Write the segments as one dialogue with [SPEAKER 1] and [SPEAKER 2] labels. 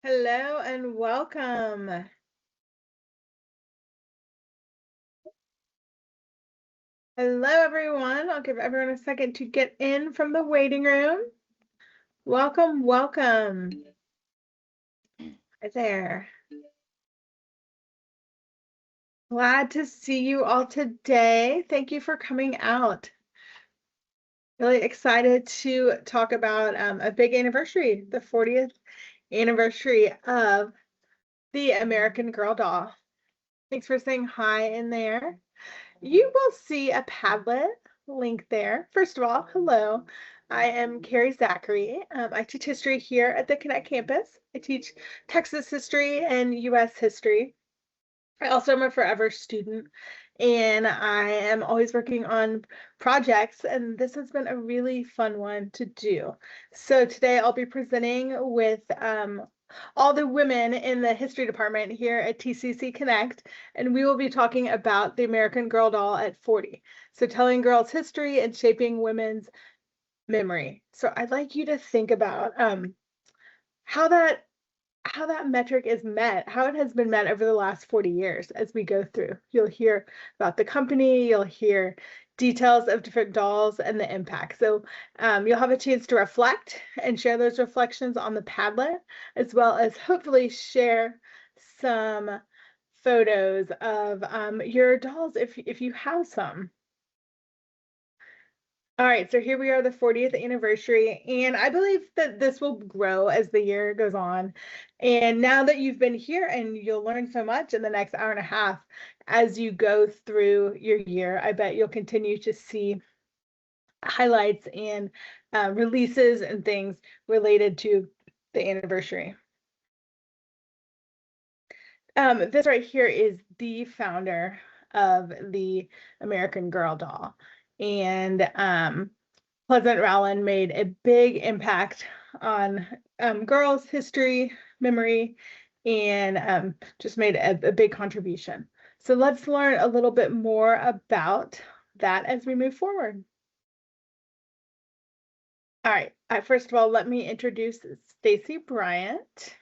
[SPEAKER 1] Hello and welcome. Hello, everyone. I'll give everyone a second to get in from the waiting room. Welcome, welcome. Right there. Glad to see you all today. Thank you for coming out. Really excited to talk about a big anniversary, the 40th anniversary of the American Girl doll. Thanks for saying hi in there. You will see a Padlet link there. First of all, hello. I am Carrie Zachary. I teach history here at the Connect campus. I teach Texas history and US history. I also am a forever student and I am always working on projects, and this has been a really fun one to do. So today I'll be presenting with all the women in the history department here at TCC Connect, and we will be talking about the American Girl doll at 40. So telling girls' history and shaping women's memory. So I'd like you to think about how that how that metric is met, how it has been met over the last 40 years as we go through. You'll hear about the company, you'll hear details of different dolls and the impact. So you'll have a chance to reflect and share those reflections on the Padlet, as well as hopefully share some photos of your dolls if you have some. All right, so here we are, the 40th anniversary, and I believe that this will grow as the year goes on. And now that you've been here, and you'll learn so much in the next hour and a half as you go through your year, I bet you'll continue to see highlights and releases and things related to the anniversary. This right here is the founder of the American Girl doll. And Pleasant Rowland made a big impact on girls' history, memory, and just made a big contribution. So let's learn a little bit more about that as we move forward. All right, first of all, let me introduce Stacy Bryant.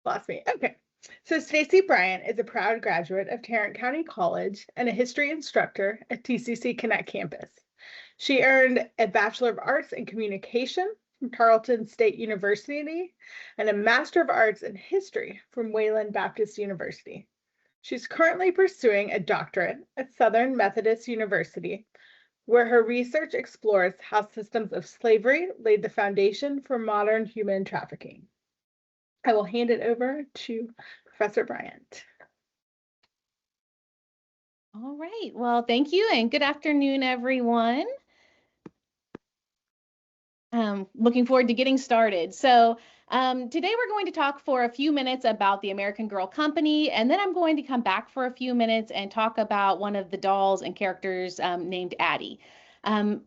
[SPEAKER 1] Lost me. Okay. So Stacy Bryant is a proud graduate of Tarrant County College and a history instructor at TCC Connect campus. She earned a Bachelor of Arts in Communication from Tarleton State University and a Master of Arts in History from Wayland Baptist University. She's currently pursuing a doctorate at Southern Methodist University, where her research explores how systems of slavery laid the foundation for modern human trafficking. I will hand it over to Professor Bryant.
[SPEAKER 2] All right. Well, thank you and good afternoon, everyone. Looking forward to getting started. So today we're going to talk for a few minutes about the American Girl Company, and then I'm going to come back for a few minutes and talk about one of the dolls and characters named Addie.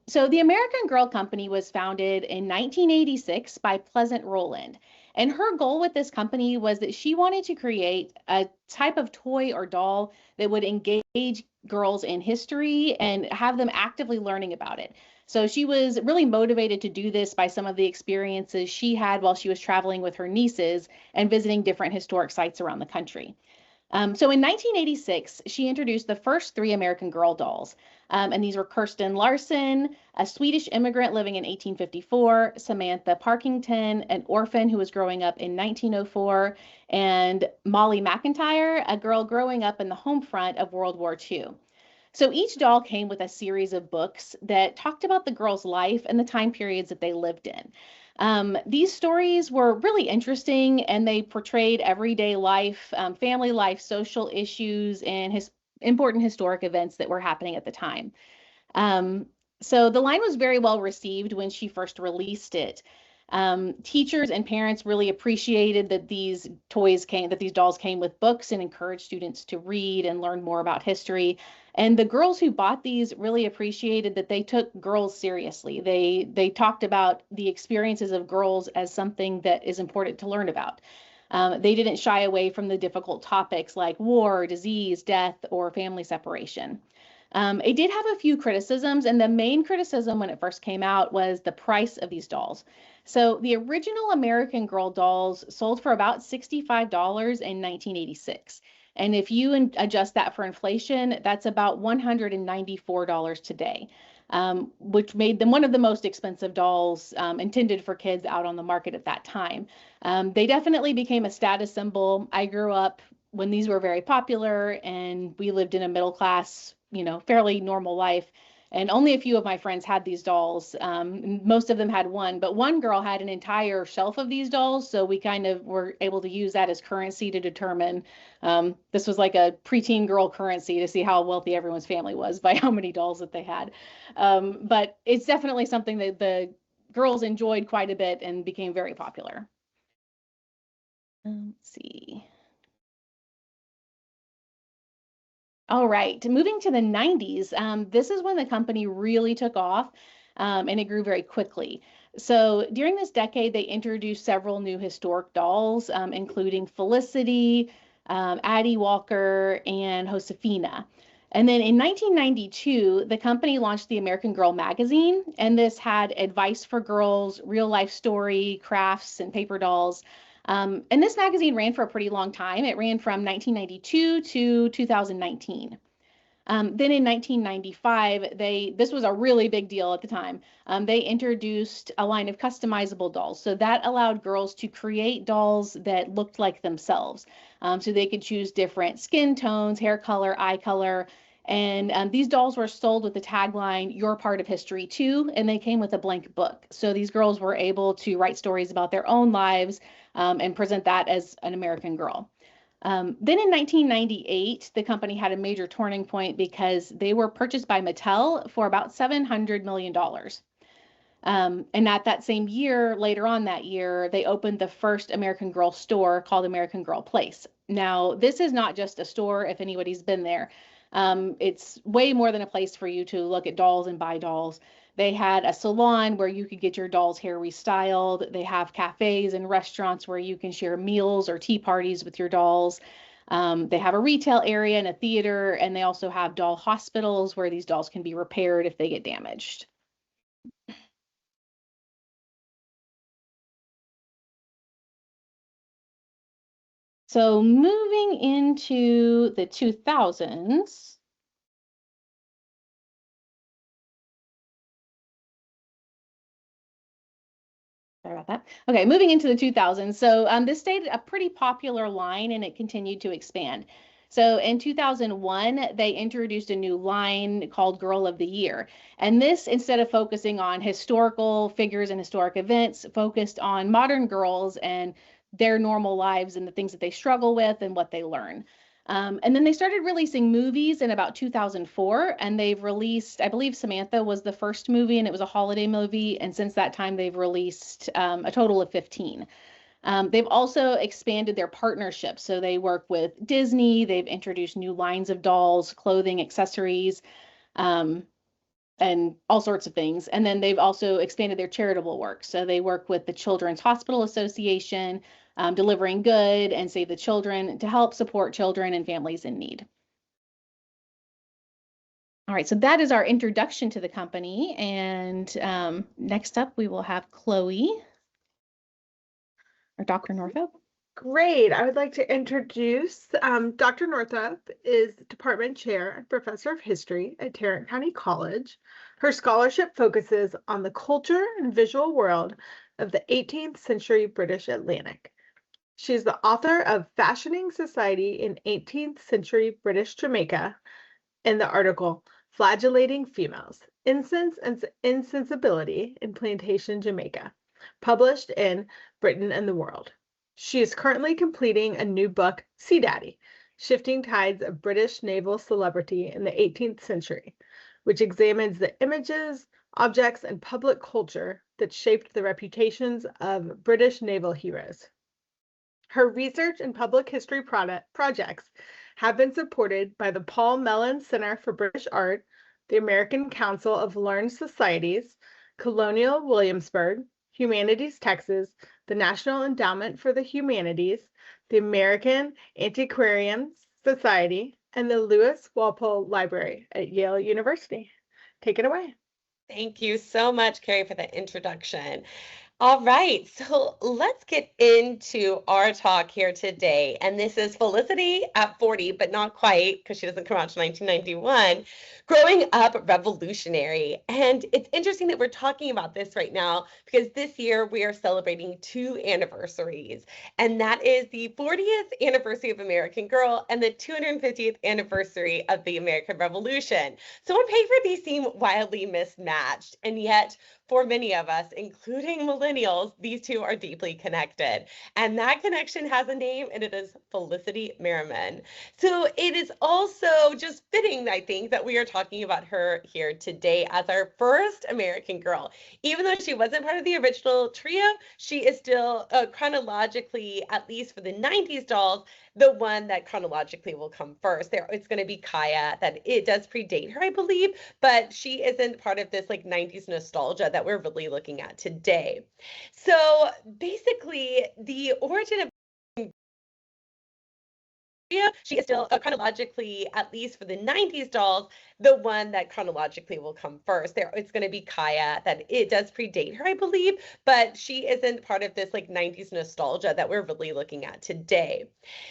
[SPEAKER 2] So the American Girl Company was founded in 1986 by Pleasant Rowland. And her goal with this company was that she wanted to create a type of toy or doll that would engage girls in history and have them actively learning about it. So she was really motivated to do this by some of the experiences she had while she was traveling with her nieces and visiting different historic sites around the country. So in 1986, she introduced the first three American Girl dolls. And these were Kirsten Larson, a Swedish immigrant living in 1854, Samantha Parkington, an orphan who was growing up in 1904, and Molly McIntyre, a girl growing up in the home front of World War II. So each doll came with a series of books that talked about the girl's life and the time periods that they lived in. These stories were really interesting and they portrayed everyday life, family life, social issues, and important historic events that were happening at the time. So the line was very well received when she first released it. Teachers and parents really appreciated that these dolls came with books and encouraged students to read and learn more about history. And the girls who bought these really appreciated that they took girls seriously. They talked about the experiences of girls as something that is important to learn about. They didn't shy away from the difficult topics like war, disease, death, or family separation. It did have a few criticisms, and the main criticism when it first came out was the price of these dolls. So the original American Girl dolls sold for about $65 in 1986. And if you adjust that for inflation, that's about $194 today, which made them one of the most expensive dolls intended for kids out on the market at that time. They definitely became a status symbol. I grew up when these were very popular, and we lived in a middle class, fairly normal life. And only a few of my friends had these dolls. Most of them had one, but one girl had an entire shelf of these dolls. So we kind of were able to use that as currency to determine, this was like a preteen girl currency to see how wealthy everyone's family was by how many dolls that they had. But it's definitely something that the girls enjoyed quite a bit and became very popular. Let's see. All right, moving to the 90s, this is when the company really took off, and it grew very quickly. So during this decade, they introduced several new historic dolls, including Felicity, Addie Walker, and Josefina. And then in 1992, the company launched the American Girl magazine, and this had advice for girls, real life story, crafts, and paper dolls. And this magazine ran for a pretty long time. It ran from 1992 to 2019. Then in 1995, this was a really big deal at the time. They introduced a line of customizable dolls. So that allowed girls to create dolls that looked like themselves. So they could choose different skin tones, hair color, eye color. And these dolls were sold with the tagline, "You're part of history too," and they came with a blank book. So these girls were able to write stories about their own lives and present that as an American girl. Then in 1998, the company had a major turning point because they were purchased by Mattel for about $700 million. And at that same year, later on that year, they opened the first American Girl store called American Girl Place. Now, this is not just a store, if anybody's been there. It's way more than a place for you to look at dolls and buy dolls. They had a salon where you could get your doll's hair restyled. They have cafes and restaurants where you can share meals or tea parties with your dolls. They have a retail area and a theater, and they also have doll hospitals where these dolls can be repaired if they get damaged. So moving into the 2000s, sorry about that. Okay, moving into the 2000s. So this stayed a pretty popular line, and it continued to expand. So in 2001, they introduced a new line called Girl of the Year. And this, instead of focusing on historical figures and historic events, focused on modern girls and their normal lives and the things that they struggle with and what they learn. And then they started releasing movies in about 2004, and they've released, I believe Samantha was the first movie, and it was a holiday movie. And since that time, they've released a total of 15. They've also expanded their partnerships. So they work with Disney. They've introduced new lines of dolls, clothing, accessories, and all sorts of things. And then they've also expanded their charitable work. So they work with the Children's Hospital Association, Delivering Good, and Save the Children to help support children and families in need. All right, so that is our introduction to the company. And next up, we will have Chloe or Dr. Northup.
[SPEAKER 1] Great. I would like to introduce Dr. Northup is Department Chair and Professor of History at Tarrant County College. Her scholarship focuses on the culture and visual world of the 18th century British Atlantic. She is the author of Fashioning Society in 18th Century British Jamaica and the article Flagellating Females, Incense and Insensibility in Plantation Jamaica, published in Britain and the World. She is currently completing a new book, Sea Daddy, Shifting Tides of British Naval Celebrity in the 18th Century, which examines the images, objects, and public culture that shaped the reputations of British naval heroes. Her research and public history projects have been supported by the Paul Mellon Center for British Art, the American Council of Learned Societies, Colonial Williamsburg, Humanities Texas, the National Endowment for the Humanities, the American Antiquarian Society, and the Lewis Walpole Library at Yale University. Take it away.
[SPEAKER 3] Thank you so much, Carrie, for the introduction. All right, so let's get into our talk here today. And this is Felicity at 40, but not quite, because she doesn't come out to 1991, growing up revolutionary. And it's interesting that we're talking about this right now, because this year we are celebrating 2 anniversaries. And that is the 40th anniversary of American Girl and the 250th anniversary of the American Revolution. So on paper, these seem wildly mismatched, and yet for many of us, including millennials, these two are deeply connected. And that connection has a name, and it is Felicity Merriman. So it is also just fitting, I think, that we are talking about her here today as our first American Girl. Even though she wasn't part of the original trio, she is still chronologically, at least for the 90s dolls, the one that chronologically will come first. It's going to be Kaya. That it does predate her, I believe, but she isn't part of this like 90s nostalgia that we're really looking at today. So basically, the origin of she is still chronologically, at least for the 90s dolls, the one that chronologically will come first. It's going to be Kaya. That it does predate her, I believe, but she isn't part of this like 90s nostalgia that we're really looking at today.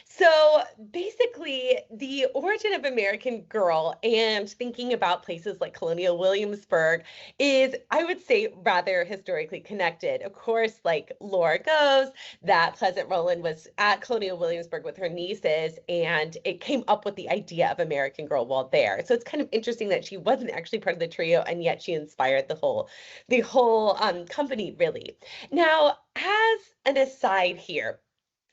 [SPEAKER 3] So basically, the origin of American Girl and thinking about places like Colonial Williamsburg is, I would say, rather historically connected. Of course, like lore goes, that Pleasant Rowland was at Colonial Williamsburg with her nieces, and it came up with the idea of American Girl while there. So it's kind of interesting that she wasn't actually part of the trio, and yet she inspired the whole company, really. Now, as an aside here,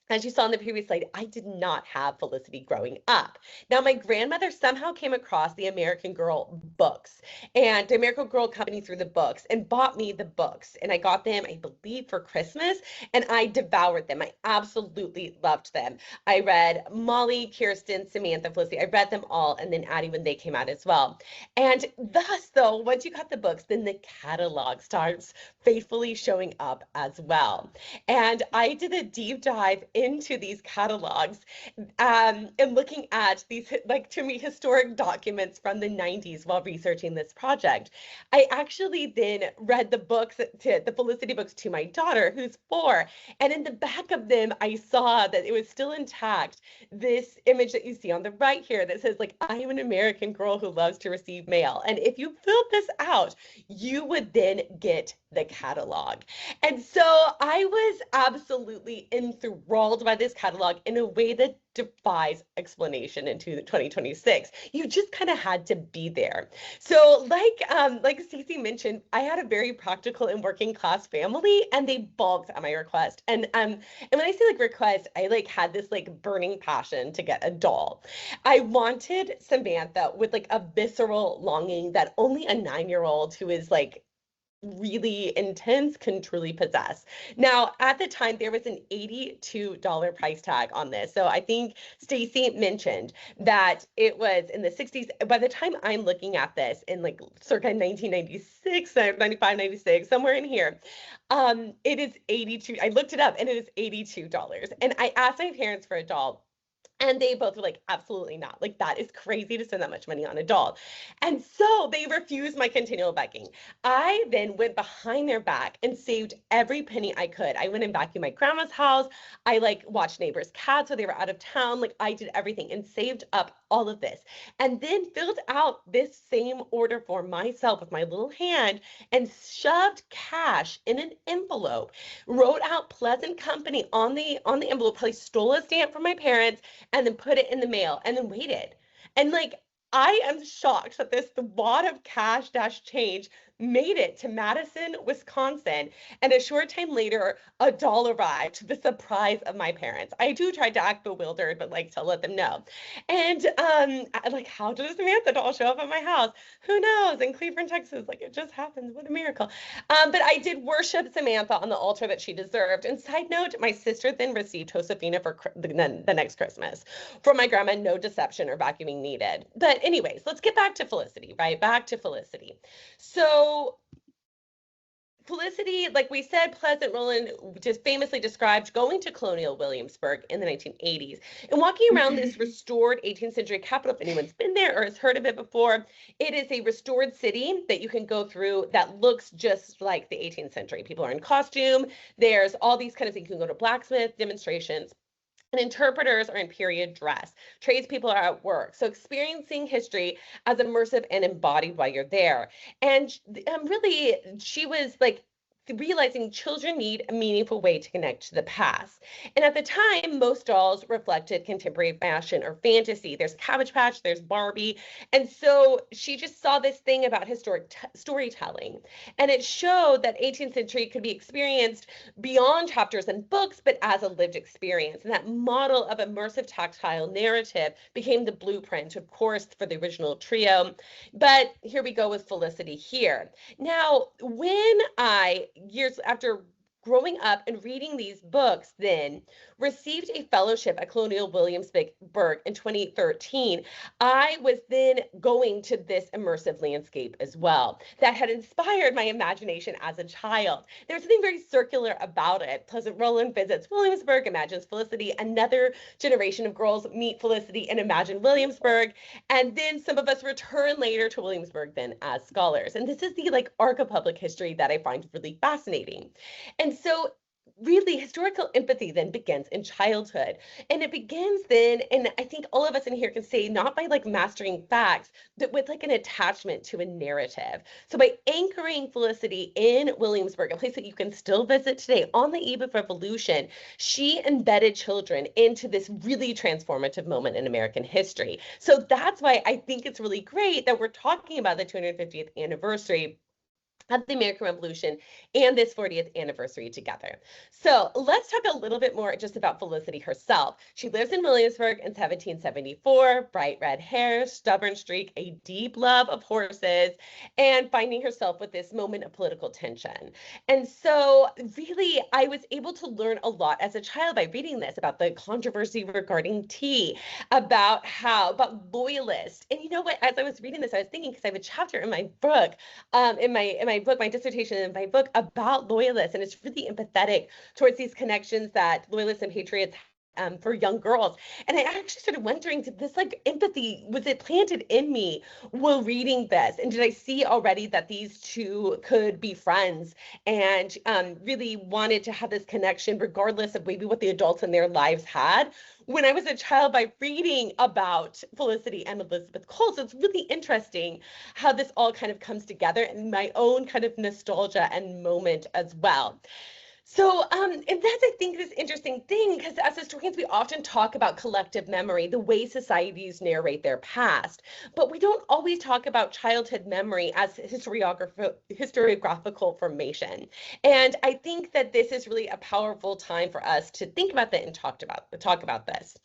[SPEAKER 3] as you saw in the previous slide, I did not have Felicity growing up. Now, my grandmother somehow came across the American Girl books and the American Girl company through the books and bought me the books. And I got them, I believe, for Christmas, and I devoured them. I absolutely loved them. I read Molly, Kirsten, Samantha, Felicity. I read them all, and then Addie when they came out as well. And thus, though, once you got the books, then the catalog starts faithfully showing up as well. And I did a deep dive into these catalogs and looking at these, like, to me, historic documents from the 90s while researching this project. I actually then read the books, the Felicity books, to my daughter, who's 4. And in the back of them, I saw that it was still intact, this image that you see on the right here that says, like, I am an American girl who loves to receive mail. And if you filled this out, you would then get the catalog. And so I was absolutely enthralled by this catalog in a way that defies explanation into 2026. You just kind of had to be there. So like Stacey mentioned, I had a very practical and working class family, and they balked at my request. And when I say like request, I like had this like burning passion to get a doll. I wanted Samantha with like a visceral longing that only a 9-year-old who is like really intense can truly possess. Now, at the time, there was an $82 price tag on this. So I think Stacey mentioned that it was in the 60s. By the time I'm looking at this in like circa 1996, 95, 96, somewhere in here, it is 82. I looked it up and it is $82. And I asked my parents for a doll, and they both were like, absolutely not. Like, that is crazy to spend that much money on a doll. And so they refused my continual begging. I then went behind their back and saved every penny I could. I went and vacuumed my grandma's house. I like watched neighbors' cats so they were out of town. Like, I did everything and saved up all of this. And then filled out this same order form myself with my little hand and shoved cash in an envelope. Wrote out Pleasant Company on the envelope, probably stole a stamp from my parents, and then put it in the mail and then waited. And like, I am shocked that this wad of cash dash change made it to Madison, Wisconsin. And a short time later, a doll arrived to the surprise of my parents. I too tried to act bewildered, but like to let them know. And like, how did a Samantha doll show up at my house? Who knows? In Cleveland, Texas, like it just happens. What a miracle. But I did worship Samantha on the altar that she deserved. And side note, my sister then received Josefina for the next Christmas. For my grandma, no deception or vacuuming needed. But anyways, let's get back to Felicity, right? Back to Felicity. So Felicity, like we said, Pleasant Rowland just famously described going to colonial Williamsburg in the 1980s and walking around this restored 18th century capital. If anyone's been there or has heard of it before, it is a restored city that you can go through that looks just like the 18th century. People are in costume. There's all these kind of things. You can go to blacksmith demonstrations. And interpreters are in period dress. Tradespeople are at work. So experiencing history as immersive and embodied while you're there. And really, she was like realizing children need a meaningful way to connect to the past. And at the time, most dolls reflected contemporary fashion or fantasy. There's Cabbage Patch, there's Barbie. And so she just saw this thing about historic storytelling. And it showed that 18th century could be experienced beyond chapters and books, but as a lived experience. And that model of immersive tactile narrative became the blueprint, of course, for the original trio. But here we go with Felicity here. Now, when years after growing up and reading these books, then received a fellowship at Colonial Williamsburg in 2013, I was then going to this immersive landscape as well that had inspired my imagination as a child. There's something very circular about it. Pleasant Rowland visits Williamsburg, imagines Felicity, another generation of girls meet Felicity and imagine Williamsburg, and then some of us return later to Williamsburg then as scholars. And this is the like arc of public history that I find really fascinating. And so really historical empathy then begins in childhood, and it begins then, and I think all of us in here can say, not by like mastering facts, but with like an attachment to a narrative. So by anchoring Felicity in Williamsburg, a place that you can still visit today on the eve of revolution, she embedded children into this really transformative moment in American history. So that's why I think it's really great that we're talking about the 250th anniversary of the American Revolution and this 40th anniversary together. So let's talk a little bit more just about Felicity herself. She lives in Williamsburg in 1774, bright red hair, stubborn streak, a deep love of horses, and finding herself with this moment of political tension. And so really, I was able to learn a lot as a child by reading this about the controversy regarding tea, about loyalists. And you know what, as I was reading this, I was thinking, because I have a chapter in my book, my dissertation in my book about loyalists, and it's really empathetic towards these connections that loyalists and patriots for young girls. And I actually started wondering, did this like empathy, was it planted in me while reading this? And did I see already that these two could be friends and really wanted to have this connection regardless of maybe what the adults in their lives had when I was a child by reading about Felicity and Elizabeth Cole? So it's really interesting how this all kind of comes together in my own kind of nostalgia and moment as well. So, and that's, I think, this interesting thing, because as historians, we often talk about collective memory, the way societies narrate their past, but we don't always talk about childhood memory as historiographical formation. And I think that this is really a powerful time for us to think about that and talk about this.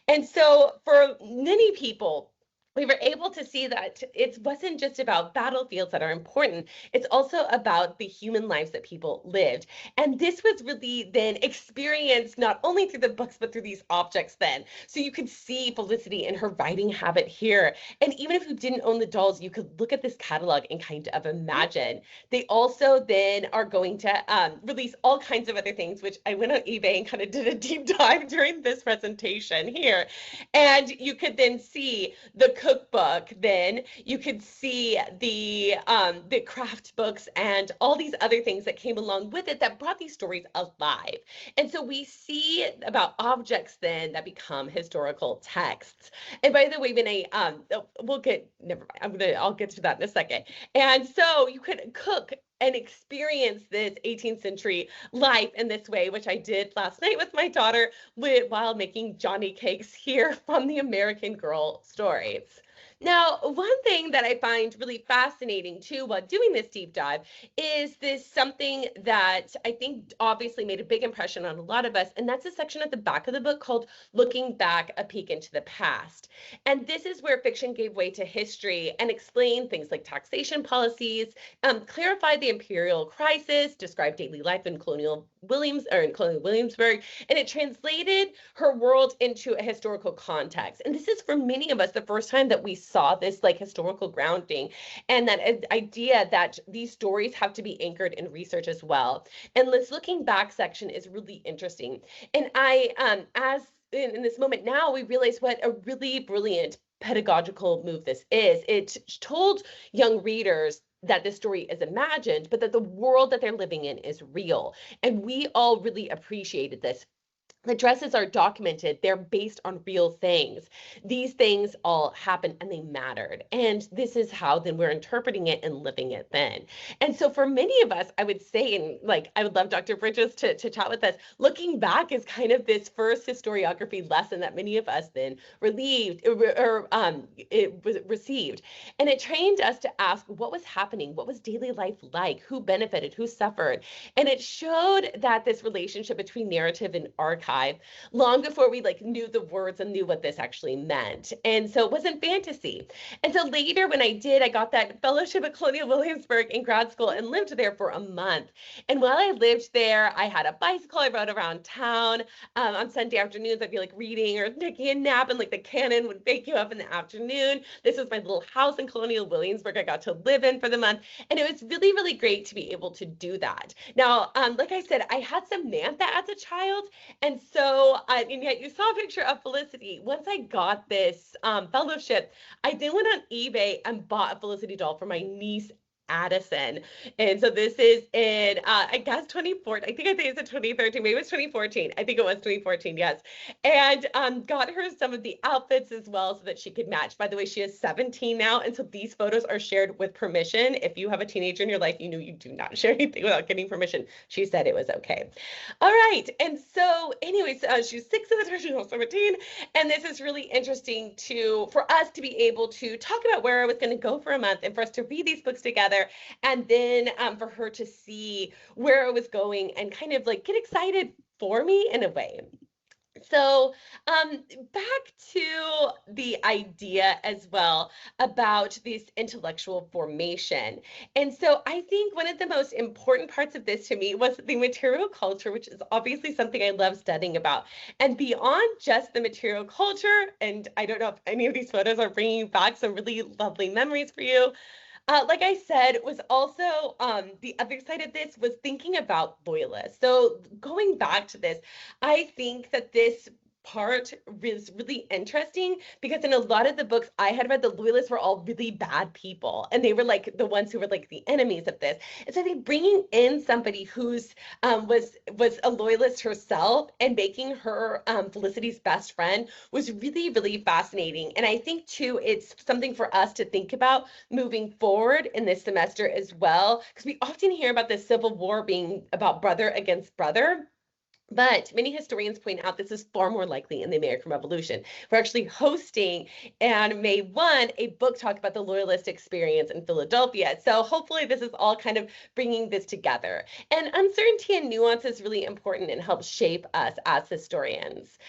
[SPEAKER 3] And so for many people, we were able to see that it wasn't just about battlefields that are important, it's also about the human lives that people lived. And this was really then experienced not only through the books, but through these objects then. So you could see Felicity and her writing habit here. And even if you didn't own the dolls, you could look at this catalog and kind of imagine. They also then are going to release all kinds of other things, which I went on eBay and kind of did a deep dive during this presentation here. And you could then see the cookbook, then you could see the craft books and all these other things that came along with it that brought these stories alive. And so we see about objects then that become historical texts. And by the way, when I'll get to that in a second. And so you could cook and experience this 18th century life in this way, which I did last night with my daughter while making Johnny cakes here from the American Girl stories. Now, one thing that I find really fascinating too while doing this deep dive is this something that I think obviously made a big impression on a lot of us, and that's a section at the back of the book called Looking Back, a Peek into the Past. And this is where fiction gave way to history and explained things like taxation policies, clarified the imperial crisis, described daily life in colonial Colonial Williamsburg, and it translated her world into a historical context. And this is for many of us the first time that we saw this like historical grounding, and that idea that these stories have to be anchored in research as well. And this looking back section is really interesting. And as in this moment now, we realize what a really brilliant pedagogical move this is. It told young readers that this story is imagined, but that the world that they're living in is real. And we all really appreciated this. The dresses are documented. They're based on real things. These things all happened and they mattered. And this is how then we're interpreting it and living it then. And so for many of us, I would say, and like, I would love Dr. Bridges to chat with us, looking back is kind of this first historiography lesson that many of us then received. And it trained us to ask what was happening, what was daily life like, who benefited, who suffered. And it showed that this relationship between narrative and archive long before we like knew the words and knew what this actually meant. And so it wasn't fantasy. And so later when I got that fellowship at Colonial Williamsburg in grad school and lived there for a month. And while I lived there, I had a bicycle. I rode around town. On Sunday afternoons, I'd be like reading or taking a nap, and like the cannon would wake you up in the afternoon. This was my little house in Colonial Williamsburg I got to live in for the month. And it was really, really great to be able to do that. Now, like I said, I had Samantha as a child. And so, and yet you saw a picture of Felicity. Once I got this fellowship, I then went on eBay and bought a Felicity doll for my niece, Addison. And so this is in, I guess 2014, I think it's in 2013, maybe it was 2014. I think it was 2014, yes. And got her some of the outfits as well so that she could match. By the way, she is 17 now. And so these photos are shared with permission. If you have a teenager in your life, you know you do not share anything without getting permission. She said it was okay. All right. And so anyways, she's 6 at the time, she's 17. And this is really interesting for us to be able to talk about where I was going to go for a month and for us to read these books together. And then for her to see where I was going and kind of like get excited for me in a way. So back to the idea as well about this intellectual formation. And so I think one of the most important parts of this to me was the material culture, which is obviously something I love studying about. And beyond just the material culture, and I don't know if any of these photos are bringing back some really lovely memories for you. Like I said, was also the other side of this was thinking about loyalists. So going back to this, I think that this part is really interesting because in a lot of the books I had read, the loyalists were all really bad people, and they were like the ones who were like the enemies of this. And so I think bringing in somebody who's was a loyalist herself and making her Felicity's best friend was really, really fascinating. And I think too, it's something for us to think about moving forward in this semester as well, because we often hear about the Civil War being about brother against brother. But many historians point out this is far more likely in the American Revolution. We're actually hosting on May 1 a book talk about the Loyalist experience in Philadelphia. So hopefully this is all kind of bringing this together. And uncertainty and nuance is really important and helps shape us as historians.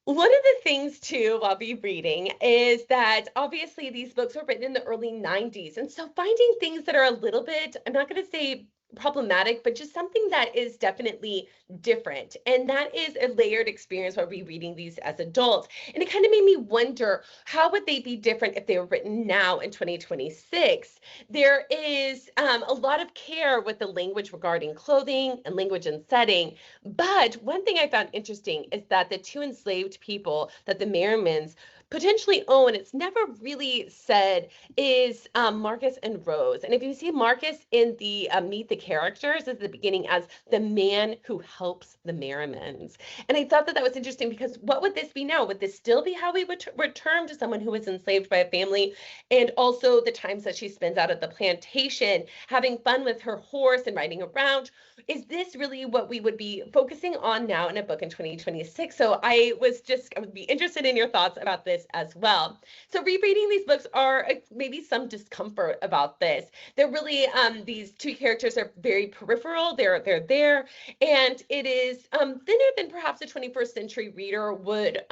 [SPEAKER 3] One of the things too, while be reading, is that obviously these books were written in the early 90s. And so finding things that are a little bit, I'm not going to say problematic, but just something that is definitely different. And that is a layered experience while rereading these as adults. And it kind of made me wonder, how would they be different if they were written now in 2026? There is a lot of care with the language regarding clothing and language and setting. But one thing I found interesting is that the two enslaved people that the Merrimans potentially own, it's never really said, is Marcus and Rose. And if you see Marcus in the Meet the Characters at the beginning as the man who helps the Merrimans. And I thought that was interesting because what would this be now? Would this still be how we would return to someone who was enslaved by a family? And also the times that she spends out at the plantation, having fun with her horse and riding around. Is this really what we would be focusing on now in a book in 2026? So I would be interested in your thoughts about this as well. So rereading these books are maybe some discomfort about this. They're really, these two characters are very peripheral. They're there, and it is thinner than perhaps a 21st century reader would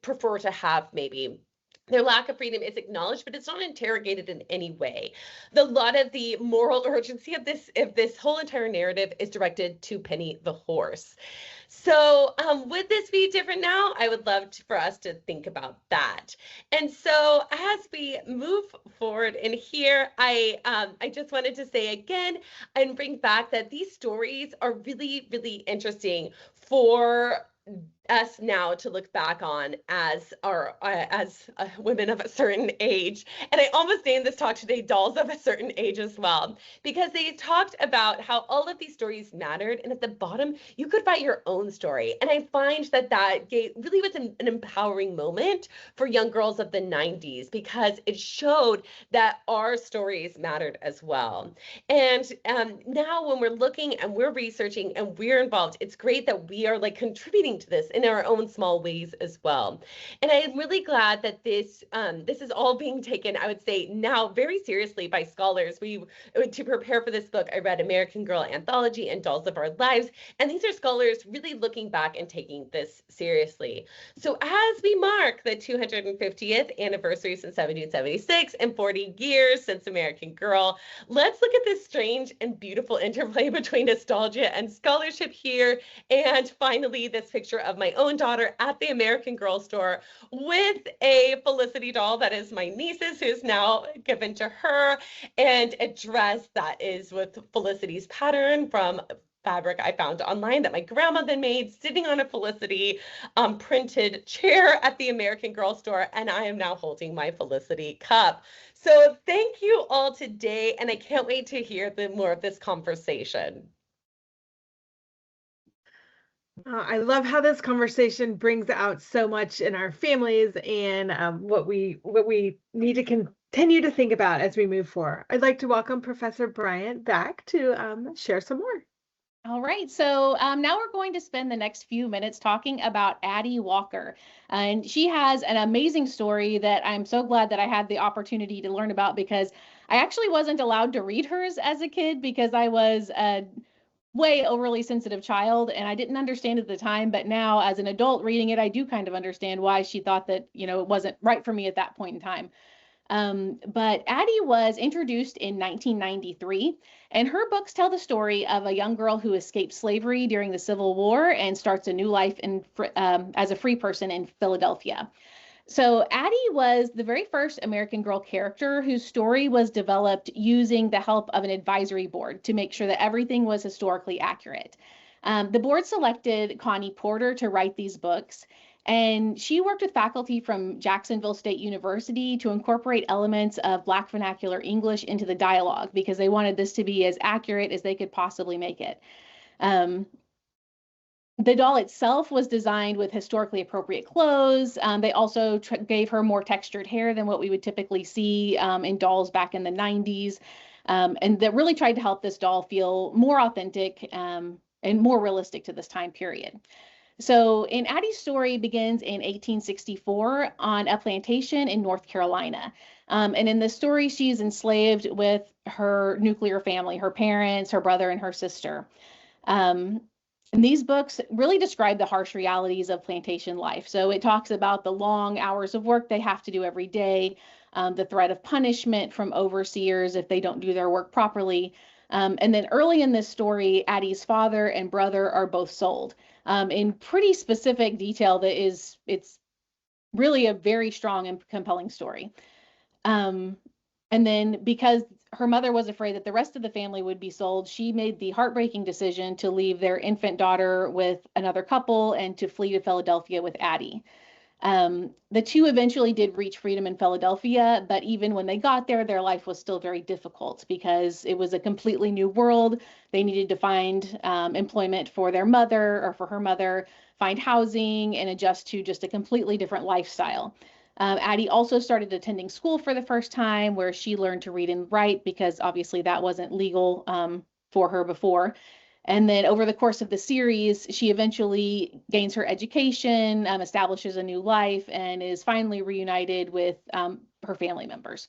[SPEAKER 3] prefer to have maybe. their lack of freedom is acknowledged, but it's not interrogated in any way. A lot of the moral urgency of this whole entire narrative is directed to Penny the horse. So would this be different now? I would love for us to think about that. And so as we move forward in here, I just wanted to say again and bring back that these stories are really, really interesting for us now to look back on as women of a certain age. And I almost named this talk today Dolls of a Certain Age as well, because they talked about how all of these stories mattered, and at the bottom you could write your own story. And I find that really was an empowering moment for young girls of the 90s, because it showed that our stories mattered as well. And now when we're looking and we're researching and we're involved, it's great that we are like contributing to this in our own small ways as well. And I'm really glad that this is all being taken, I would say now, very seriously by scholars. To prepare for this book, I read American Girl Anthology and Dolls of Our Lives, and these are scholars really looking back and taking this seriously. So as we mark the 250th anniversary since 1776 and 40 years since American Girl, let's look at this strange and beautiful interplay between nostalgia and scholarship here. And finally, this picture of my own daughter at the American Girl store with a Felicity doll that is my niece's, who's now given to her, and a dress that is with Felicity's pattern from fabric I found online that my grandma then made, sitting on a Felicity printed chair at the American Girl store, and I am now holding my Felicity cup. So thank you all today, and I can't wait to hear more of this conversation.
[SPEAKER 1] I love how this conversation brings out so much in our families and what we need to continue to think about as we move forward. I'd like to welcome Professor Bryant back to share some more.
[SPEAKER 2] All right, so now we're going to spend the next few minutes talking about Addie Walker. And she has an amazing story that I'm so glad that I had the opportunity to learn about, because I actually wasn't allowed to read hers as a kid because I was a way overly sensitive child and I didn't understand at the time. But now as an adult reading it, I do kind of understand why she thought that, it wasn't right for me at that point in time. But Addie was introduced in 1993, and her books tell the story of a young girl who escaped slavery during the Civil War and starts a new life as a free person in Philadelphia. So Addie was the very first American Girl character whose story was developed using the help of an advisory board to make sure that everything was historically accurate. The board selected Connie Porter to write these books, and she worked with faculty from Jacksonville State University to incorporate elements of Black vernacular English into the dialogue because they wanted this to be as accurate as they could possibly make it. The doll itself was designed with historically appropriate clothes. They also gave her more textured hair than what we would typically see in dolls back in the 90s. And that really tried to help this doll feel more authentic and more realistic to this time period. So Addie's story begins in 1864 on a plantation in North Carolina. And in the story, she's enslaved with her nuclear family, her parents, her brother, and her sister. And these books really describe the harsh realities of plantation life. So it talks about the long hours of work they have to do every day, the threat of punishment from overseers if they don't do their work properly. And then early in this story, Addie's father and brother are both sold in pretty specific detail it's really a very strong and compelling story. And then because her mother was afraid that the rest of the family would be sold, she made the heartbreaking decision to leave their infant daughter with another couple and to flee to Philadelphia with Addie. The two eventually did reach freedom in Philadelphia, but even when they got there, their life was still very difficult because it was a completely new world. They needed to find employment for their mother or for her mother, find housing, and adjust to just a completely different lifestyle. Addie also started attending school for the first time, where she learned to read and write because obviously that wasn't legal for her before. And then over the course of the series, she eventually gains her education, establishes a new life, and is finally reunited with her family members.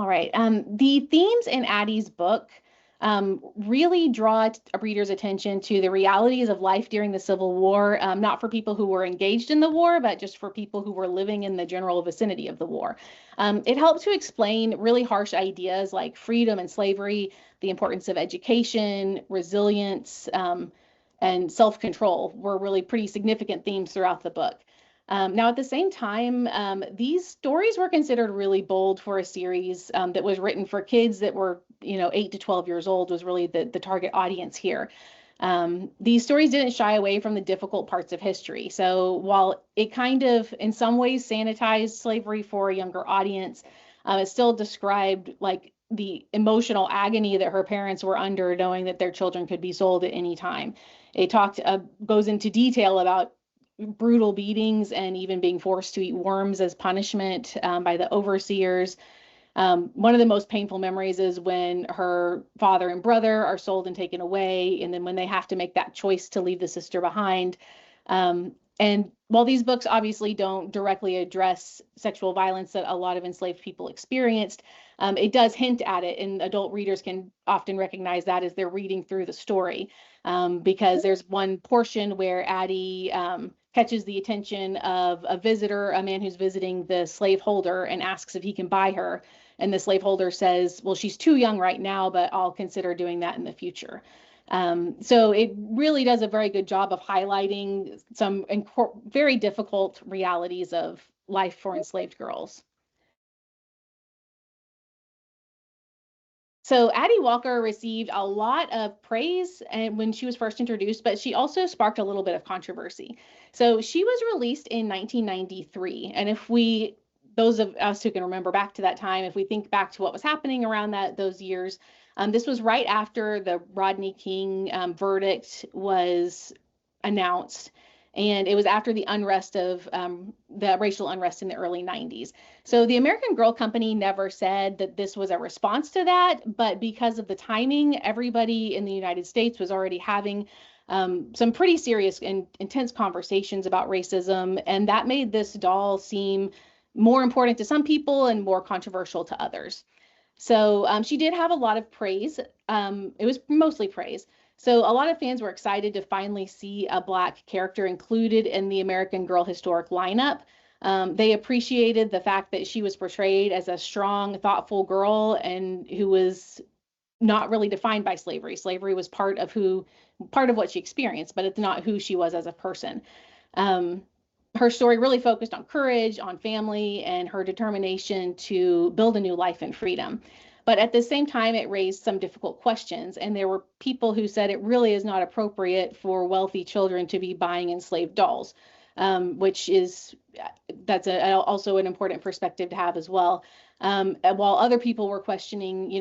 [SPEAKER 2] All right. The themes in Addie's book really draw a reader's attention to the realities of life during the Civil War, not for people who were engaged in the war, but just for people who were living in the general vicinity of the war. It helped to explain really harsh ideas like freedom and slavery, the importance of education, resilience, and self-control were really pretty significant themes throughout the book. Now, at the same time, these stories were considered really bold for a series that was written for kids that were, 8 to 12 years old was really the target audience here. These stories didn't shy away from the difficult parts of history. So while it kind of, in some ways, sanitized slavery for a younger audience, it still described like the emotional agony that her parents were under, knowing that their children could be sold at any time. It goes into detail about brutal beatings and even being forced to eat worms as punishment by the overseers. One of the most painful memories is when her father and brother are sold and taken away, and then when they have to make that choice to leave the sister behind. And while these books obviously don't directly address sexual violence that a lot of enslaved people experienced, it does hint at it, and adult readers can often recognize that as they're reading through the story, because there's one portion where Addie catches the attention of a visitor, a man who's visiting the slaveholder, and asks if he can buy her. And the slaveholder says, well, she's too young right now, but I'll consider doing that in the future. So it really does a very good job of highlighting some very difficult realities of life for enslaved girls. So Addie Walker received a lot of praise when she was first introduced, but she also sparked a little bit of controversy. So she was released in 1993. And if those of us who can remember back to that time, if we think back to what was happening around those years, this was right after the Rodney King verdict was announced. And it was after the unrest of the racial unrest in the early 90s. So the American Girl Company never said that this was a response to that, but because of the timing, everybody in the United States was already having some pretty serious and intense conversations about racism, and that made this doll seem more important to some people and more controversial to others. So she did have a lot of praise. It was mostly praise. So a lot of fans were excited to finally see a Black character included in the American Girl historic lineup. They appreciated the fact that she was portrayed as a strong, thoughtful girl and who was not really defined by slavery. Slavery was part of what she experienced, but it's not who she was as a person. Her story really focused on courage, on family, and her determination to build a new life in freedom. But at the same time, it raised some difficult questions. And there were people who said it really is not appropriate for wealthy children to be buying enslaved dolls, that's also an important perspective to have as well. While other people were questioning,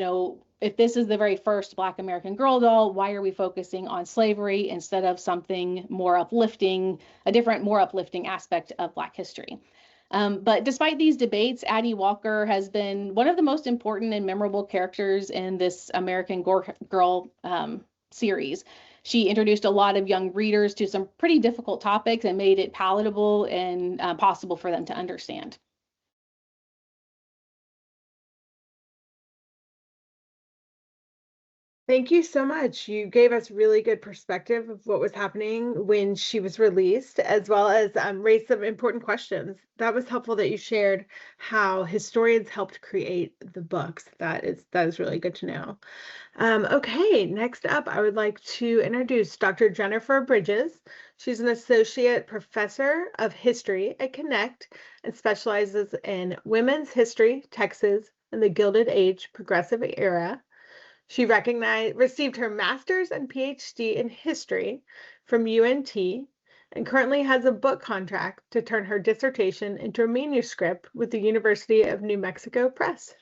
[SPEAKER 2] if this is the very first Black American Girl doll, why are we focusing on slavery instead of something more uplifting, a different, more uplifting aspect of Black history? But despite these debates, Addie Walker has been one of the most important and memorable characters in this American Girl series. She introduced a lot of young readers to some pretty difficult topics and made it palatable and possible for them to understand.
[SPEAKER 1] Thank you so much. You gave us really good perspective of what was happening when she was released, as well as raised some important questions. That was helpful that you shared how historians helped create the books. That is really good to know. Okay, next up, I would like to introduce Dr. Jennifer Bridges. She's an associate professor of history at Connect and specializes in women's history, Texas, and the Gilded Age progressive era. She received her master's and PhD in history from UNT and currently has a book contract to turn her dissertation into a manuscript with the University of New Mexico Press.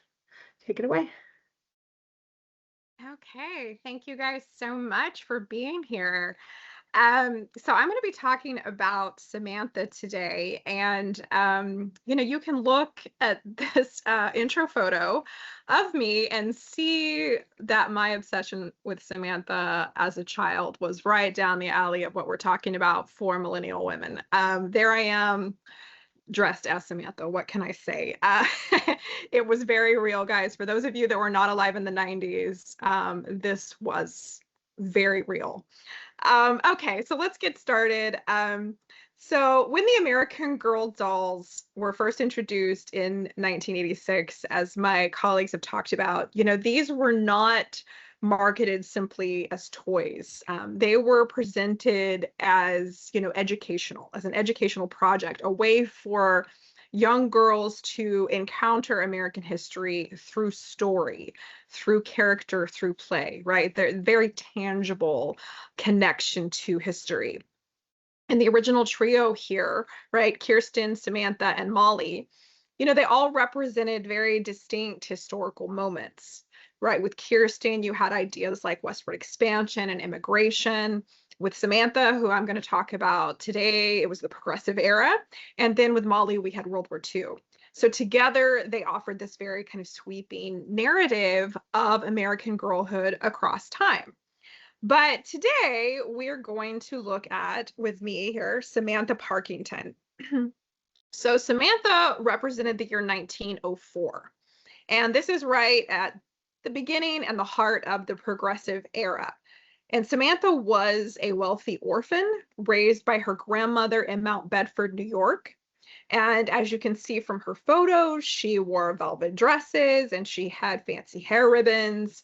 [SPEAKER 1] Take it away.
[SPEAKER 4] Okay, thank you guys so much for being here. So I'm going to be talking about Samantha today, and you can look at this intro photo of me and see that my obsession with Samantha as a child was right down the alley of what we're talking about for millennial women. There I am, dressed as Samantha. What can I say? It was very real, guys. For those of you that were not alive in the 90s, this was very real. Okay, so let's get started. So when the American Girl dolls were first introduced in 1986, as my colleagues have talked about, these were not marketed simply as toys. They were presented as, educational, as an educational project, a way for young girls to encounter American history through story, through character, through play, right? They're very tangible connection to history. And the original trio here, right? Kirsten, Samantha, and Molly, they all represented very distinct historical moments, right? With Kirsten, you had ideas like westward expansion and immigration. With Samantha, who I'm going to talk about today, it was the Progressive Era. And then with Molly, we had World War II. So together, they offered this very kind of sweeping narrative of American girlhood across time. But today, we're going to look at, with me here, Samantha Parkington. So Samantha represented the year 1904. And this is right at the beginning and the heart of the Progressive Era. And Samantha was a wealthy orphan raised by her grandmother in Mount Bedford, New York. And as you can see from her photos, she wore velvet dresses and she had fancy hair ribbons.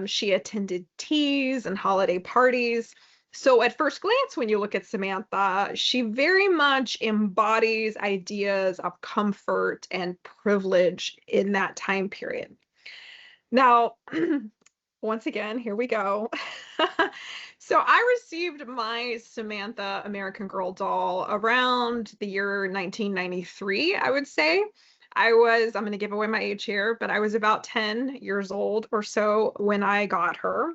[SPEAKER 4] She attended teas and holiday parties. So at first glance, when you look at Samantha, she very much embodies ideas of comfort and privilege in that time period. Now, once again, here we go. So I received my Samantha American Girl doll around the year 1993, I would say. I'm going to give away my age here, but I was about 10 years old or so when I got her.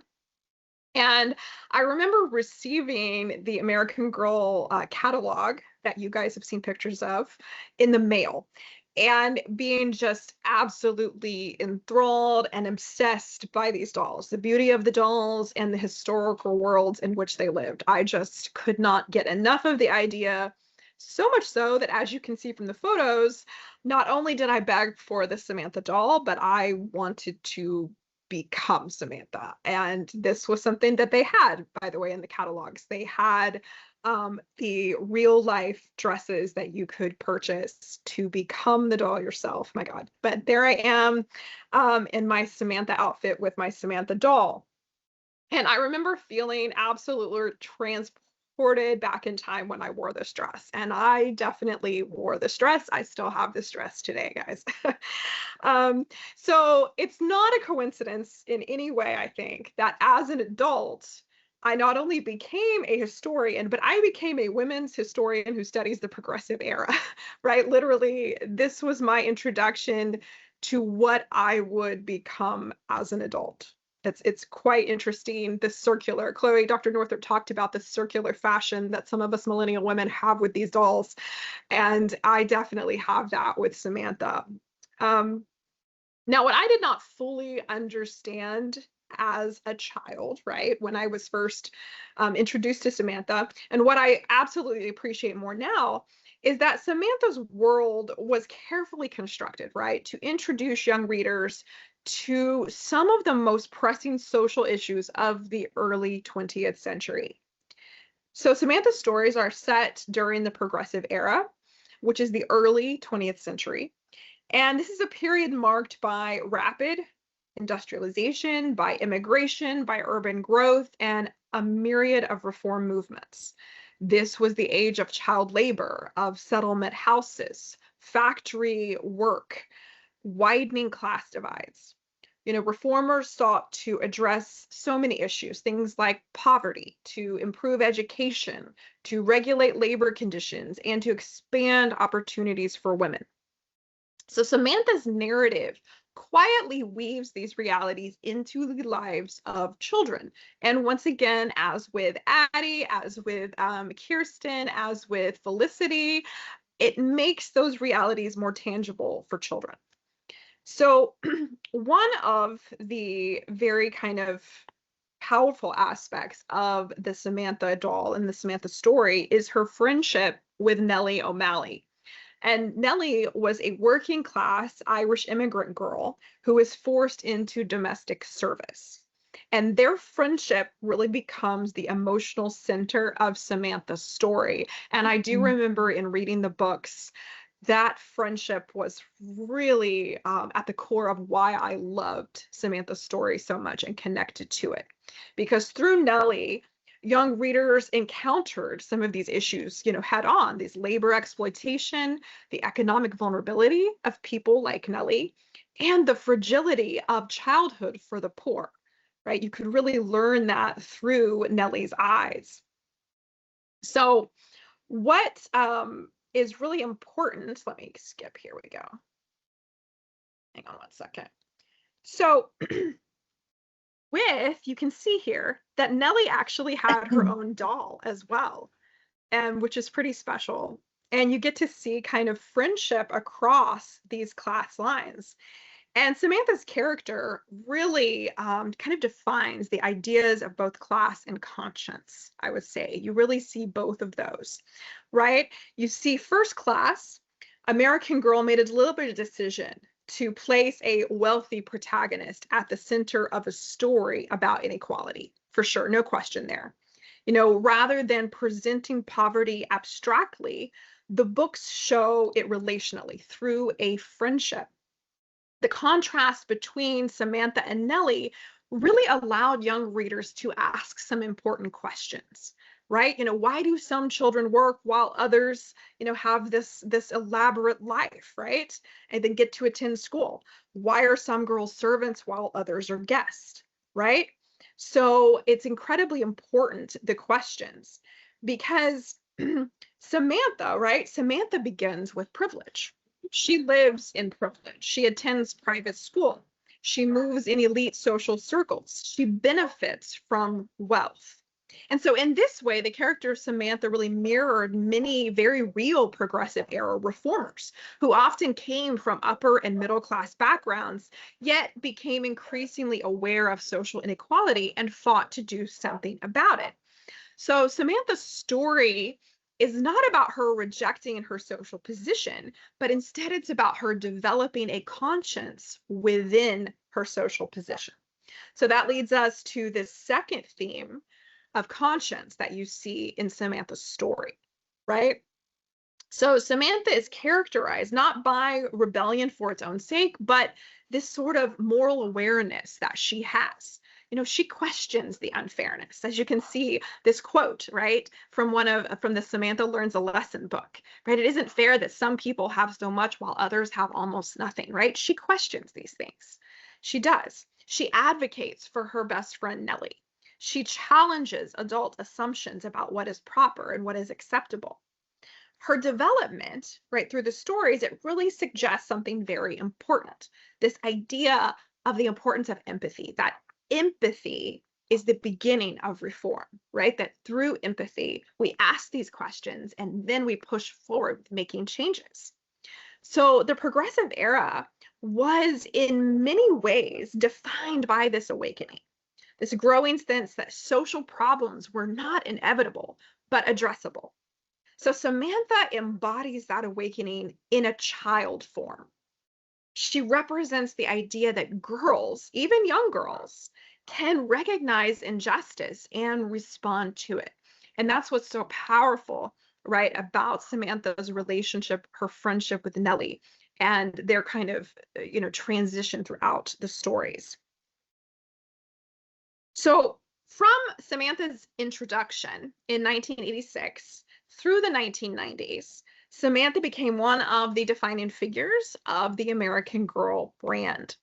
[SPEAKER 4] And I remember receiving the American Girl catalog that you guys have seen pictures of in the mail, and being just absolutely enthralled and obsessed by these dolls, the beauty of the dolls and the historical worlds in which they lived. I just could not get enough of the idea, so much so that, as you can see from the photos, not only did I beg for the Samantha doll, but I wanted to become Samantha. And this was something that they had, by the way, in the catalogs. They had the real life dresses that you could purchase to become the doll yourself. My God. But there I am in my Samantha outfit with my Samantha doll. And I remember feeling absolutely transported back in time when I wore this dress. And I definitely wore this dress. I still have this dress today, guys. So it's not a coincidence in any way, I think, that as an adult, I not only became a historian, but I became a women's historian who studies the Progressive Era, right? Literally, this was my introduction to what I would become as an adult. It's quite interesting, this circular. Chloe, Dr. Northrup talked about the circular fashion that some of us millennial women have with these dolls. And I definitely have that with Samantha. Now, what I did not fully understand as a child, right, when I was first introduced to Samantha, and what I absolutely appreciate more now, is that Samantha's world was carefully constructed, right, to introduce young readers to some of the most pressing social issues of the early 20th century. So Samantha's stories are set during the Progressive Era, which is the early 20th century. And this is a period marked by rapid industrialization, by immigration, by urban growth, and a myriad of reform movements. This was the age of child labor, of settlement houses, factory work, widening class divides. Reformers sought to address so many issues, things like poverty, to improve education, to regulate labor conditions, and to expand opportunities for women. So Samantha's narrative quietly weaves these realities into the lives of children. And once again, as with Addie, as with Kirsten, as with Felicity, it makes those realities more tangible for children. So one of the very kind of powerful aspects of the Samantha doll and the Samantha story is her friendship with Nellie O'Malley. And Nellie was a working class Irish immigrant girl who was forced into domestic service. And their friendship really becomes the emotional center of Samantha's story. And I do remember in reading the books, that friendship was really at the core of why I loved Samantha's story so much and connected to it. Because through Nellie, young readers encountered some of these issues, head on, these labor exploitation, the economic vulnerability of people like Nellie, and the fragility of childhood for the poor, right? You could really learn that through Nellie's eyes. So what is really important, let me skip, here we go. Hang on one second. So you can see here that Nellie actually had her own doll as well, and which is pretty special. And you get to see kind of friendship across these class lines. And Samantha's character really kind of defines the ideas of both class and conscience, I would say. You really see both of those, right? You see first class, American Girl made a deliberate decision to place a wealthy protagonist at the center of a story about inequality, for sure, no question there. Rather than presenting poverty abstractly, the books show it relationally through a friendship. The contrast between Samantha and Nellie really allowed young readers to ask some important questions, right? Why do some children work while others, have this elaborate life, right? And then get to attend school. Why are some girls servants while others are guests, right? So it's incredibly important, the questions, because Samantha, right? Samantha begins with privilege. She lives in privilege. She attends private school. She moves in elite social circles. She benefits from wealth. And so in this way, the character of Samantha really mirrored many very real progressive era reformers who often came from upper and middle class backgrounds, yet became increasingly aware of social inequality and fought to do something about it. So Samantha's story is not about her rejecting her social position, but instead it's about her developing a conscience within her social position. So that leads us to this second theme of conscience that you see in Samantha's story, right? So Samantha is characterized not by rebellion for its own sake, but this sort of moral awareness that she has. She questions the unfairness, as you can see this quote, right, from the Samantha Learns a Lesson book, right? It isn't fair that some people have so much while others have almost nothing, right? She questions these things. She does. She advocates for her best friend, Nellie. She challenges adult assumptions about what is proper and what is acceptable. Her development, right, through the stories, it really suggests something very important. This idea of the importance of empathy, that empathy is the beginning of reform, right? That through empathy, we ask these questions and then we push forward with making changes. So the progressive era was in many ways defined by this awakening, this growing sense that social problems were not inevitable, but addressable. So Samantha embodies that awakening in a child form. She represents the idea that girls, even young girls, can recognize injustice and respond to it. And that's what's so powerful, right, about Samantha's relationship, her friendship with Nellie, and their kind of, transition throughout the stories. So from Samantha's introduction in 1986 through the 1990s, Samantha became one of the defining figures of the American Girl brand.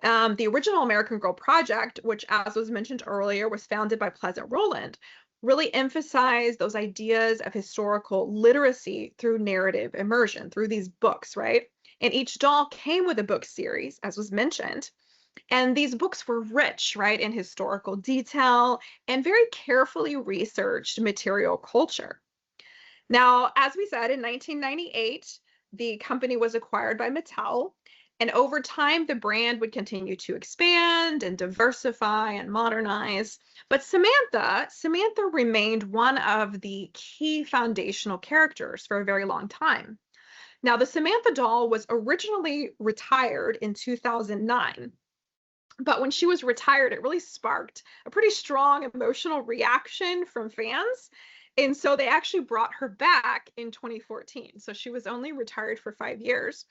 [SPEAKER 4] The original American Girl project, which, as was mentioned earlier, was founded by Pleasant Rowland, really emphasized those ideas of historical literacy through narrative immersion, through these books, right? And each doll came with a book series, as was mentioned. And these books were rich, right, in historical detail and very carefully researched material culture. Now, as we said, in 1998, the company was acquired by Mattel, and over time, the brand would continue to expand and diversify and modernize. But Samantha remained one of the key foundational characters for a very long time. Now, the Samantha doll was originally retired in 2009. But when she was retired, it really sparked a pretty strong emotional reaction from fans. And so they actually brought her back in 2014. So she was only retired for 5 years.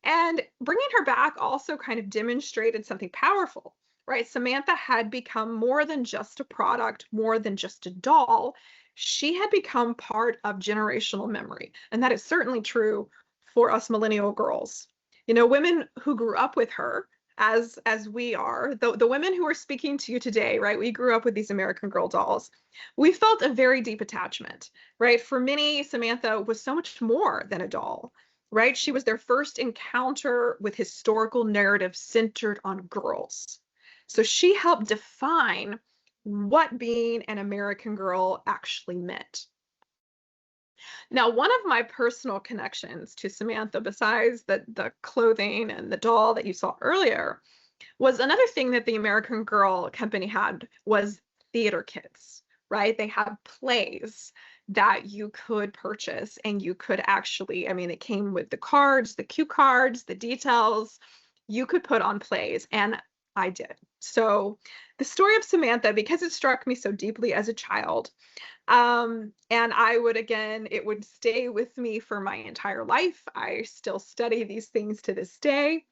[SPEAKER 4] And bringing her back also kind of demonstrated something powerful, right? Samantha had become more than just a product, more than just a doll. She had become part of generational memory. And that is certainly true for us millennial girls. You know, women who grew up with her, as we are, the women who are speaking to you today, right? We grew up with these American Girl dolls. We felt a very deep attachment, right? For many, Samantha was so much more than a doll, right? She was their first encounter with historical narratives centered on girls. So she helped define what being an American girl actually meant. Now, one of my personal connections to Samantha, besides the clothing and the doll that you saw earlier, was another thing that the American Girl company had was theater kits, right? They had plays that you could purchase and you could actually, I mean, it came with the cards, the cue cards, the details. You could put on plays, and I did. So the story of Samantha, because it struck me so deeply as a child, and I would, again, it would stay with me for my entire life. I still study these things to this day.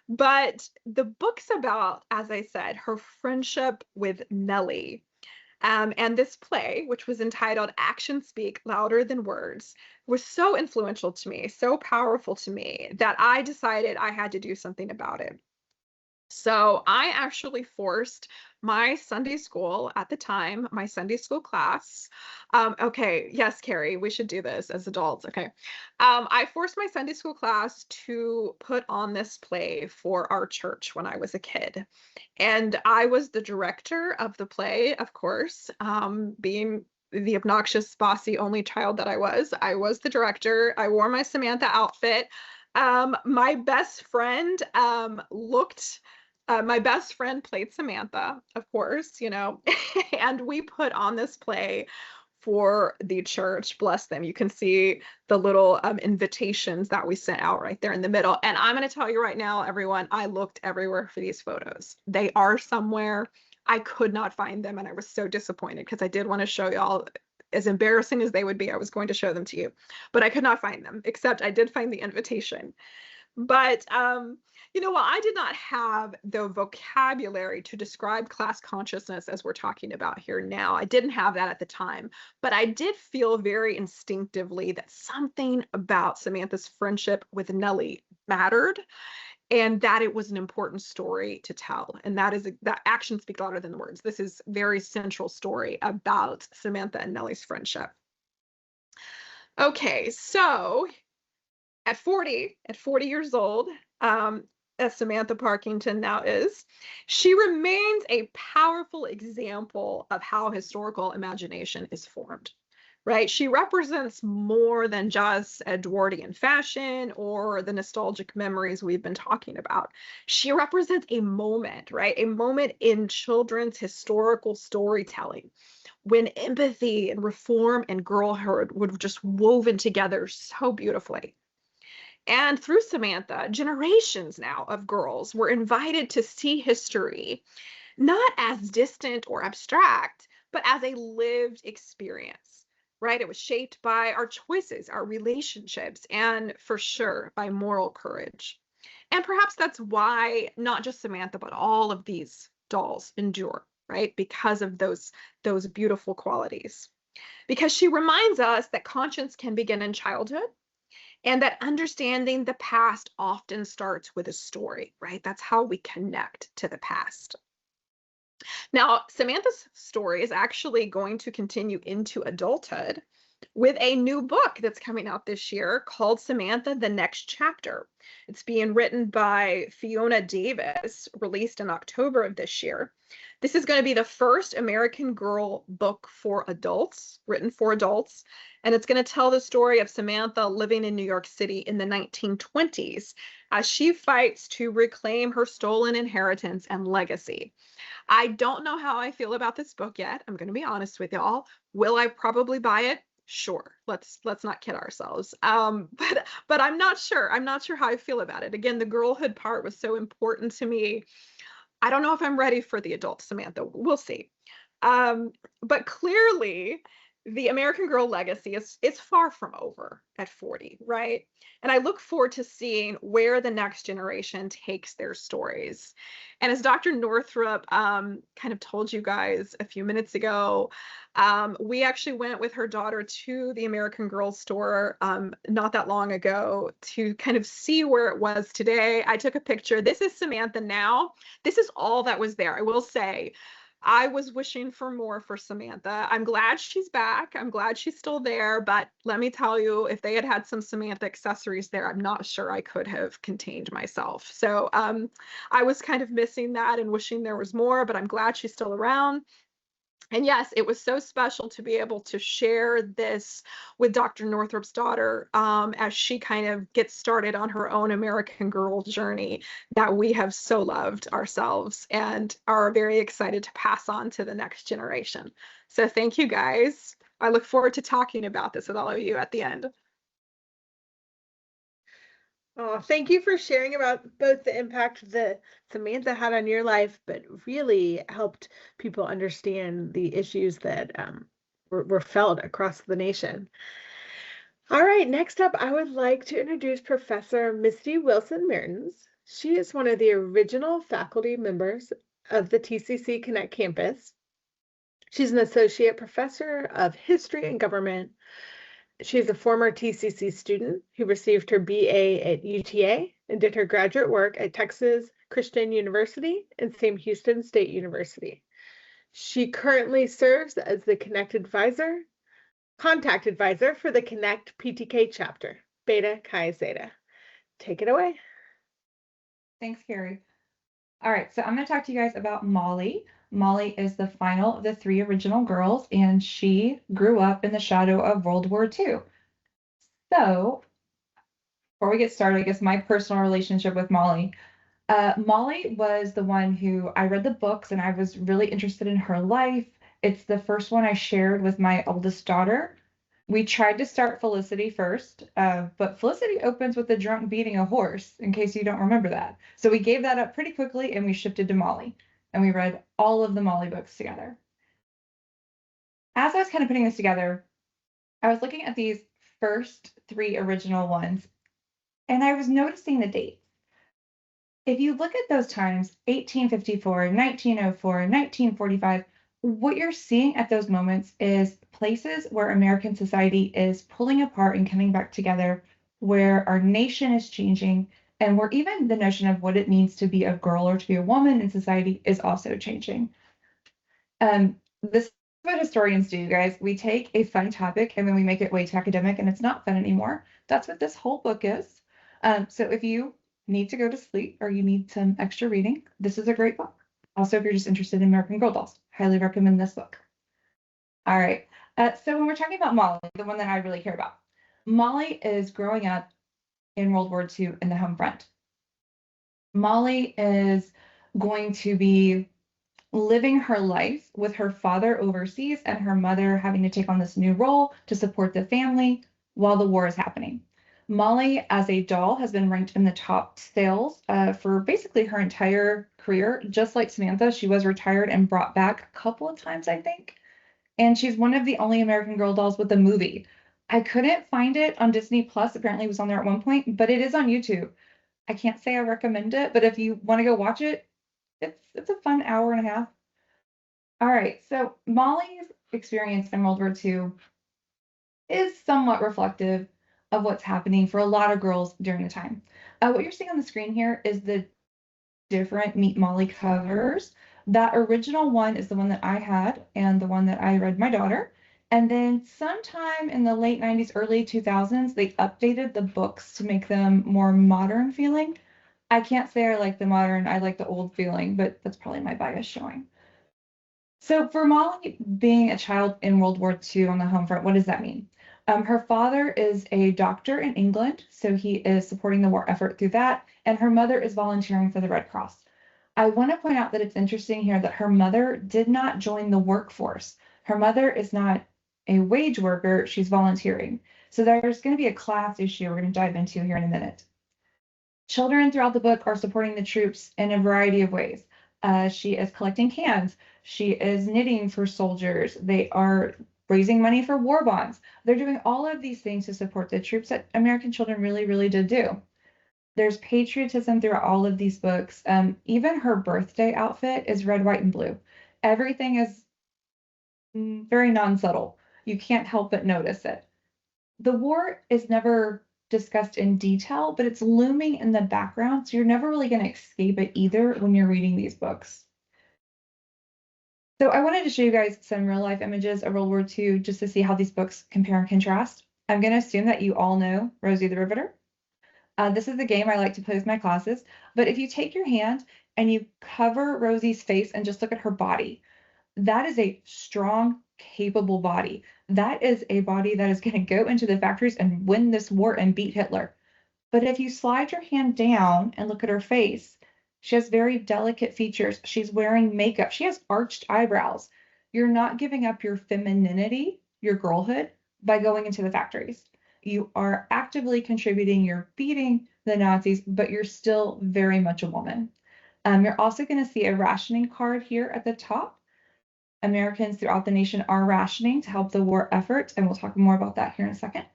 [SPEAKER 4] But the book's about, as I said, her friendship with Nellie. And this play, which was entitled Actions Speak Louder Than Words, was so influential to me, so powerful to me, that I decided I had to do something about it. So I actually forced my Sunday school at the time, my Sunday school class. Okay, yes, Carrie, we should do this as adults. Okay. I forced my Sunday school class to put on this play for our church when I was a kid. And I was the director of the play, of course, being the obnoxious, bossy only child that I was the director. I wore my Samantha outfit. My best friend my best friend played Samantha, of course, you know, and we put on this play for the church. Bless them. You can see the little invitations that we sent out right there in the middle. And I'm going to tell you right now, everyone, I looked everywhere for these photos. They are somewhere. I could not find them, and I was so disappointed because I did want to show y'all. As embarrassing as they would be, I was going to show them to you, but I could not find them, except I did find the invitation. But, you know, while I did not have the vocabulary to describe class consciousness as we're talking about here now, I didn't have that at the time, but I did feel very instinctively that something about Samantha's friendship with Nellie mattered, and that it was an important story to tell. And that actions speak louder than the words. This is a very central story about Samantha and Nellie's friendship. Okay, so at 40 years old, as Samantha Parkington now is, she remains a powerful example of how historical imagination is formed, right? She represents more than just Edwardian fashion or the nostalgic memories we've been talking about. She represents a moment, right? A moment in children's historical storytelling when empathy and reform and girlhood were just woven together so beautifully. And through Samantha, generations now of girls were invited to see history, not as distant or abstract, but as a lived experience, right? It was shaped by our choices, our relationships, and for sure by moral courage. And perhaps that's why not just Samantha, but all of these dolls endure, right? Because of those beautiful qualities. Because she reminds us that conscience can begin in childhood, and that understanding the past often starts with a story, right? That's how we connect to the past. Now, Samantha's story is actually going to continue into adulthood with a new book that's coming out this year called Samantha, the Next Chapter. It's being written by Fiona Davis, released in October of this year. This is going to be the first American Girl book for adults, written for adults, and it's going to tell the story of Samantha living in New York City in the 1920s as she fights to reclaim her stolen inheritance and legacy. I don't know how I feel about this book yet. I'm going to be honest with y'all. Will I probably buy it? Sure, let's not kid ourselves. But I'm not sure. I'm not sure how I feel about it. Again, the girlhood part was so important to me. I don't know if I'm ready for the adult Samantha. We'll see. But clearly, the American Girl legacy is it's far from over at 40, right? And I look forward to seeing where the next generation takes their stories. And as Dr. Northrup kind of told you guys a few minutes ago, we actually went with her daughter to the American Girl store not that long ago to kind of see where it was today. I took a picture. This is Samantha now. This is all that was there. I will say, I was wishing for more for Samantha. I'm glad she's back. I'm glad she's still there. But let me tell you, if they had had some Samantha accessories there, I'm not sure I could have contained myself. So I was kind of missing that and wishing there was more, but I'm glad she's still around. And yes, it was so special to be able to share this with Dr. Northrup's daughter as she kind of gets started on her own American Girl journey that we have so loved ourselves and are very excited to pass on to the next generation. So thank you guys. I look forward to talking about this with all of you at the end.
[SPEAKER 1] Oh, thank you for sharing about both the impact that Samantha had on your life, but really helped people understand the issues that were felt across the nation. All right, next up, I would like to introduce Professor Misty Wilson Mertens. She is one of the original faculty members of the TCC Connect campus. She's an associate professor of history and government. She's a former TCC student who received her BA at UTA and did her graduate work at Texas Christian University and Sam Houston State University. She currently serves as the contact advisor for the Connect PTK chapter, Beta Chi Zeta. Take it away.
[SPEAKER 5] Thanks, Carrie. All right, so I'm going to talk to you guys about Molly. Molly is the final of the 3 original girls, and she grew up in the shadow of World War II. So, before we get started, I guess my personal relationship with Molly. Molly was the one who I read the books, and I was really interested in her life. It's the first one I shared with my oldest daughter. We tried to start Felicity first, but Felicity opens with a drunk beating a horse, in case you don't remember that. So we gave that up pretty quickly, and we shifted to Molly. And we read all of the Molly books together. As I was kind of putting this together, I was looking at these first 3 original ones, and I was noticing the dates. If you look at those times, 1854, 1904, 1945, what you're seeing at those moments is places where American society is pulling apart and coming back together, where our nation is changing, and where even the notion of what it means to be a girl or to be a woman in society is also changing. This is what historians do, guys. We take a fun topic and then we make it way too academic, and it's not fun anymore. That's what this whole book is. So if you need to go to sleep or you need some extra reading, this is a great book. Also, if you're just interested in American Girl dolls, highly recommend this book. All right. So when we're talking about Molly, the one that I really care about, Molly is growing up in World War II in the home front. Molly is going to be living her life with her father overseas and her mother having to take on this new role to support the family while the war is happening. Molly, as a doll, has been ranked in the top sales for basically her entire career. Just like Samantha, she was retired and brought back a couple of times, I think. And she's one of the only American Girl dolls with a movie. I couldn't find it on Disney Plus. Apparently it was on there at one point, but it is on YouTube. I can't say I recommend it, but if you want to go watch it, it's a fun hour and a half. All right, so Molly's experience in World War II is somewhat reflective of what's happening for a lot of girls during the time. What you're seeing on the screen here is the different Meet Molly covers. That original one is the one that I had and the one that I read my daughter. And then sometime in the late 90s, early 2000s, they updated the books to make them more modern feeling. I can't say I like the modern, I like the old feeling, but that's probably my bias showing. So for Molly being a child in World War II on the home front, what does that mean? Her father is a doctor in England, so he is supporting the war effort through that, and her mother is volunteering for the Red Cross. I want to point out that it's interesting here that her mother did not join the workforce. Her mother is not a wage worker, she's volunteering. So there's going to be a class issue we're going to dive into here in a minute. Children throughout the book are supporting the troops in a variety of ways. She is collecting cans. She is knitting for soldiers. They are raising money for war bonds. They're doing all of these things to support the troops that American children really, really did do. There's patriotism throughout all of these books. Even her birthday outfit is red, white, and blue. Everything is very non-subtle. You can't help but notice it. The war is never discussed in detail, but it's looming in the background, so you're never really going to escape it either when you're reading these books. So I wanted to show you guys some real life images of World War II just to see how these books compare and contrast. I'm going to assume that you all know Rosie the Riveter. This is the game I like to play with my classes, but if you take your hand and you cover Rosie's face and just look at her body, that is a strong, capable body. That is a body that is going to go into the factories and win this war and beat Hitler. But if you slide your hand down and look at her face, she has very delicate features. She's wearing makeup. She has arched eyebrows. You're not giving up your femininity, your girlhood, by going into the factories. You are actively contributing. You're beating the Nazis, but you're still very much a woman. You're also going to see a rationing card here at the top. Americans throughout the nation are rationing to help the war effort, and we'll talk more about that here in a second.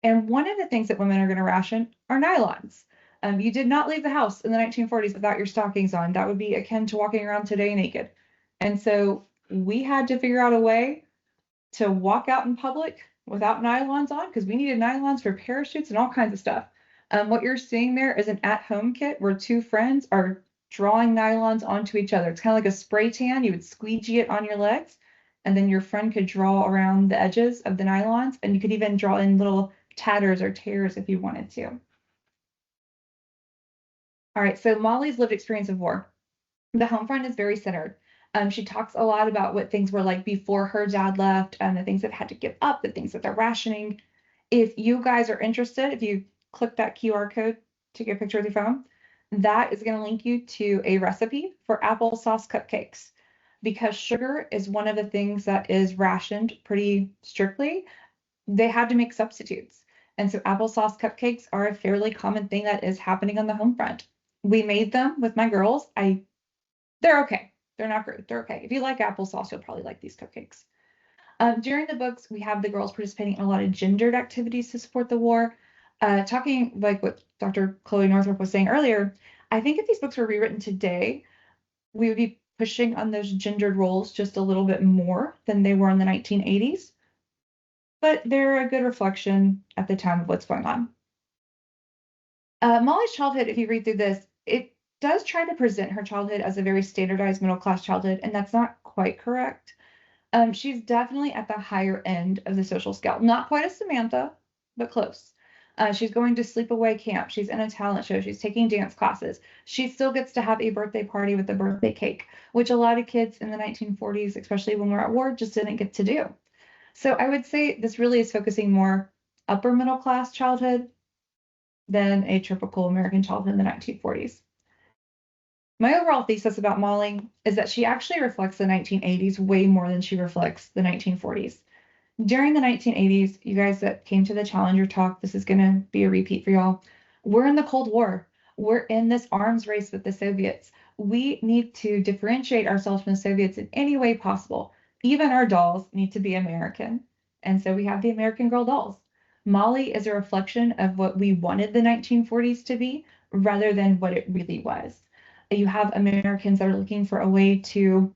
[SPEAKER 5] And one of the things that women are going to ration are nylons. You did not leave the house in the 1940s without your stockings on. That would be akin to walking around today naked. And so we had to figure out a way to walk out in public without nylons on, because we needed nylons for parachutes and all kinds of stuff. What you're seeing there is an at-home kit where two friends are drawing nylons onto each other. It's kind of like a spray tan. You would squeegee it on your legs, and then your friend could draw around the edges of the nylons, and you could even draw in little tatters or tears if you wanted to. All right, so Molly's lived experience of war. The home front is very centered. She talks a lot about what things were like before her dad left, and the things that had to give up, the things that they're rationing. If you guys are interested, if you click that QR code to get a picture of your phone, that is going to link you to a recipe for applesauce cupcakes. Because sugar is one of the things that is rationed pretty strictly, they had to make substitutes. And so applesauce cupcakes are a fairly common thing that is happening on the home front. We made them with my girls. They're okay. They're not great. They're okay. If you like applesauce, you'll probably like these cupcakes. During the books, we have the girls participating in a lot of gendered activities to support the war. Talking like what Dr. Chloe Northrup was saying earlier, I think if these books were rewritten today, we would be pushing on those gendered roles just a little bit more than they were in the 1980s. But they're a good reflection at the time of what's going on. Molly's childhood, if you read through this, it does try to present her childhood as a very standardized middle-class childhood, and that's not quite correct. She's definitely at the higher end of the social scale. Not quite as Samantha, but close. She's going to sleepaway camp. She's in a talent show. She's taking dance classes. She still gets to have a birthday party with a birthday cake, which a lot of kids in the 1940s, especially when we're at war, just didn't get to do. So I would say this really is focusing more upper middle class childhood than a typical American childhood in the 1940s. My overall thesis about Molly is that she actually reflects the 1980s way more than she reflects the 1940s. During the 1980s, you guys that came to the Challenger talk, this is going to be a repeat for y'all. We're in the Cold War. We're in this arms race with the Soviets. We need to differentiate ourselves from the Soviets in any way possible. Even our dolls need to be American. And so we have the American Girl dolls. Molly is a reflection of what we wanted the 1940s to be rather than what it really was. You have Americans that are looking for a way to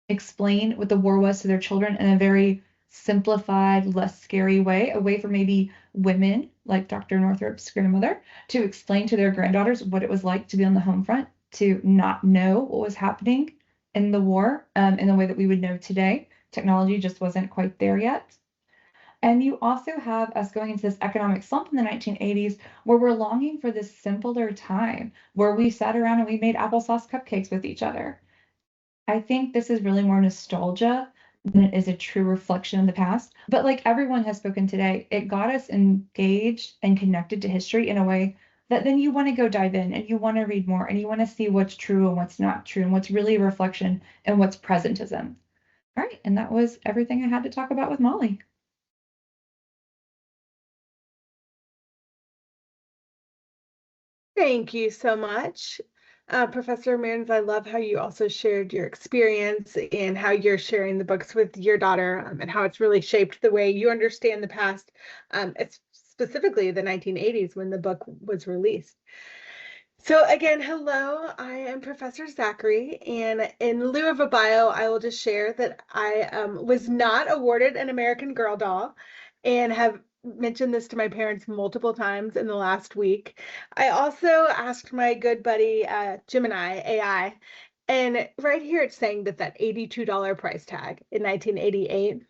[SPEAKER 5] explain what the war was to their children in a very simplified, less scary way, a way for maybe women, like Dr. Northrup's grandmother, to explain to their granddaughters what it was like to be on the home front, to not know what was happening in the war in the way that we would know today. Technology just wasn't quite there yet. And you also have us going into this economic slump in the 1980s where we're longing for this simpler time where we sat around and we made applesauce cupcakes with each other. I think this is really more nostalgia than it is a true reflection of the past. But like everyone has spoken today, it got us engaged and connected to history in a way that then you want to go dive in and you want to read more and you want to see what's true and what's not true and what's really a reflection and what's presentism. All right, and that was everything I had to talk about with Molly.
[SPEAKER 1] Thank you so much. Professor Mearns, I love how you also shared your experience and how you're sharing the books with your daughter, and how it's really shaped the way you understand the past, it's specifically the 1980s when the book was released. So again, hello, I am Professor Zachary, and in lieu of a bio, I will just share that I was not awarded an American Girl doll and have mentioned this to my parents multiple times in the last week. I also asked my good buddy Gemini AI, and right here it's saying that that $82 price tag in 1988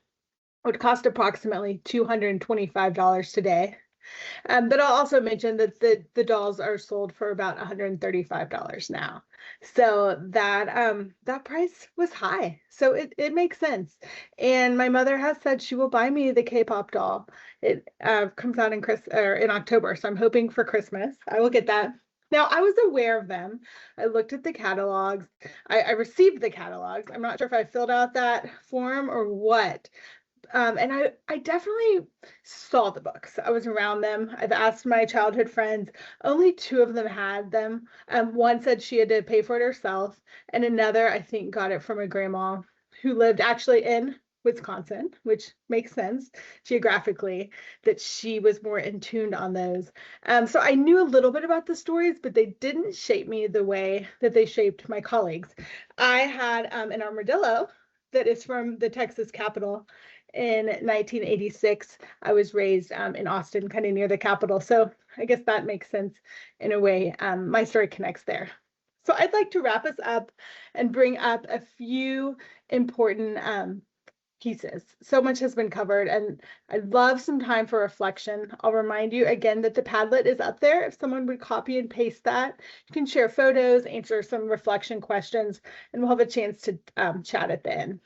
[SPEAKER 1] would cost approximately $225 today. But I'll also mention that the dolls are sold for about $135 now. So that price was high. So it makes sense. And my mother has said she will buy me the K-pop doll. It comes out in October, so I'm hoping for Christmas. I will get that. Now, I was aware of them. I looked at the catalogs. I received the catalogs. I'm not sure if I filled out that form or what, and I definitely saw the books. I was around them. I've asked my childhood friends. Only two of them had them. One said she had to pay for it herself, and another, I think, got it from a grandma who lived actually in Wisconsin, which makes sense geographically, that she was more in tuned on those. So I knew a little bit about the stories, but they didn't shape me the way that they shaped my colleagues. I had an armadillo that is from the Texas Capitol in 1986. I was raised in Austin, kind of near the Capitol. So I guess that makes sense in a way. My story connects there. So I'd like to wrap us up and bring up a few important pieces. So much has been covered, and I'd love some time for reflection. I'll remind you again that the Padlet is up there. If someone would copy and paste that, you can share photos, answer some reflection questions, and we'll have a chance to chat at the end.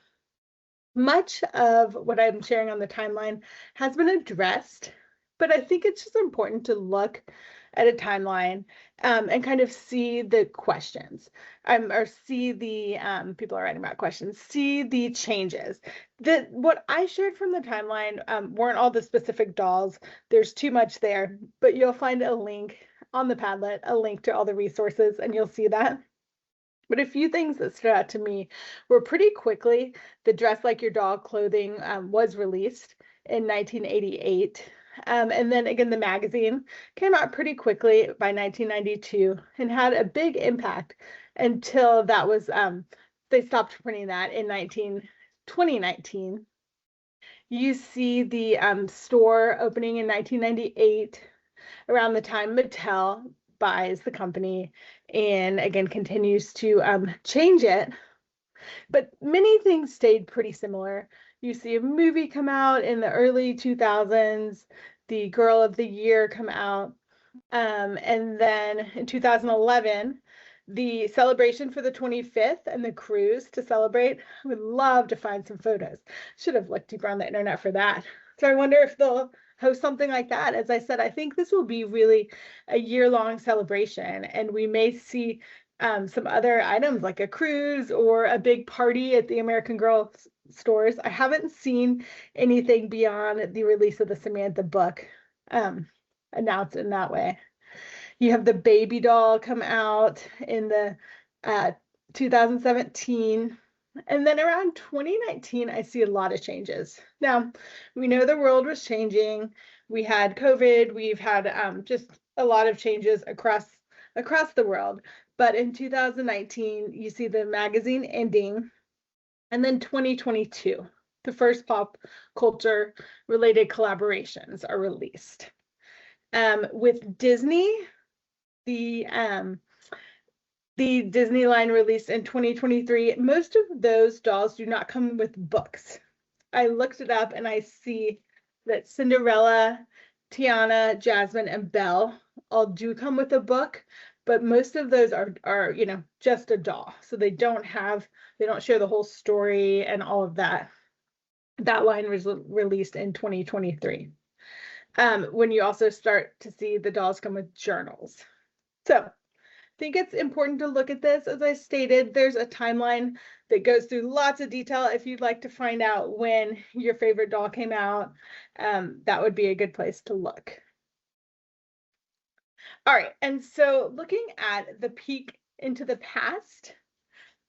[SPEAKER 1] Much of what I'm sharing on the timeline has been addressed, but I think it's just important to look at a timeline and kind of see the questions, or see the people are writing about questions, see the changes. What I shared from the timeline weren't all the specific dolls. There's too much there, but you'll find a link on the Padlet, a link to all the resources, and you'll see that. But a few things that stood out to me were pretty quickly, the Dress Like Your Dog clothing was released in 1988. And then again, the magazine came out pretty quickly by 1992 and had a big impact until that was, they stopped printing that in 2019. You see the store opening in 1998, around the time Mattel buys the company and again continues to change it. But many things stayed pretty similar. You see a movie come out in the early 2000s, the Girl of the Year come out, and then in 2011, the celebration for the 25th and the cruise to celebrate. I would love to find some photos. Should have looked deeper on the internet for that. So I wonder if they'll host something like that. As I said, I think this will be really a year-long celebration, and we may see some other items like a cruise or a big party at the American Girl stores. I haven't seen anything beyond the release of the Samantha book announced in that way. You have the baby doll come out in the 2017. And then around 2019, I see a lot of changes. Now, we know the world was changing. We had COVID. We've had just a lot of changes across the world. But in 2019, you see the magazine ending. And then 2022, the first pop culture related collaborations are released. With Disney, the Disney line released in 2023, most of those dolls do not come with books. I looked it up and I see that Cinderella, Tiana, Jasmine, and Belle all do come with a book, but most of those are just a doll. So they don't share the whole story and all of that. That line was released in 2023. When you also start to see the dolls come with journals. So think it's important to look at this. As I stated, there's a timeline that goes through lots of detail. If you'd like to find out when your favorite doll came out, that would be a good place to look. All right, and so looking at the peek into the past,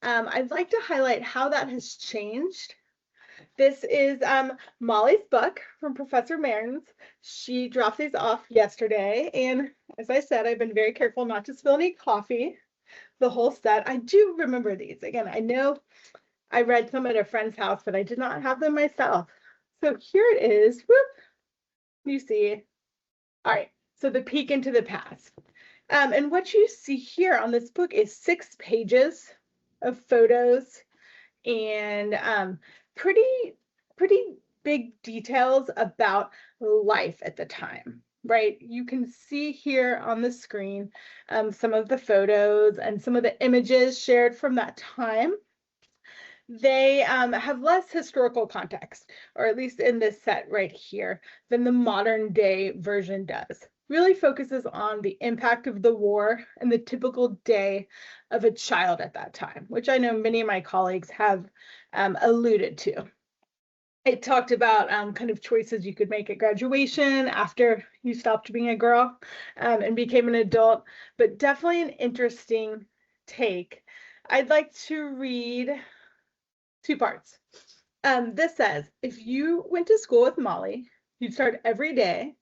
[SPEAKER 1] I'd like to highlight how that has changed. This is Molly's book from Professor Mehrens. She dropped these off yesterday, and as I said, I've been very careful not to spill any coffee. The whole set. I do remember these. Again, I know I read some at a friend's house, but I did not have them myself. So here it is. Whoop. You see. All right. So the peek into the past. And what you see here on this book is 6 pages of photos and pretty big details about life at the time, right? You can see here on the screen some of the photos and some of the images shared from that time. They have less historical context, or at least in this set right here, than the modern day version does. Really focuses on the impact of the war and the typical day of a child at that time, which I know many of my colleagues have alluded to. It talked about kind of choices you could make at graduation after you stopped being a girl and became an adult, but definitely an interesting take. I'd like to read 2 parts. This says, if you went to school with Molly, you'd start every day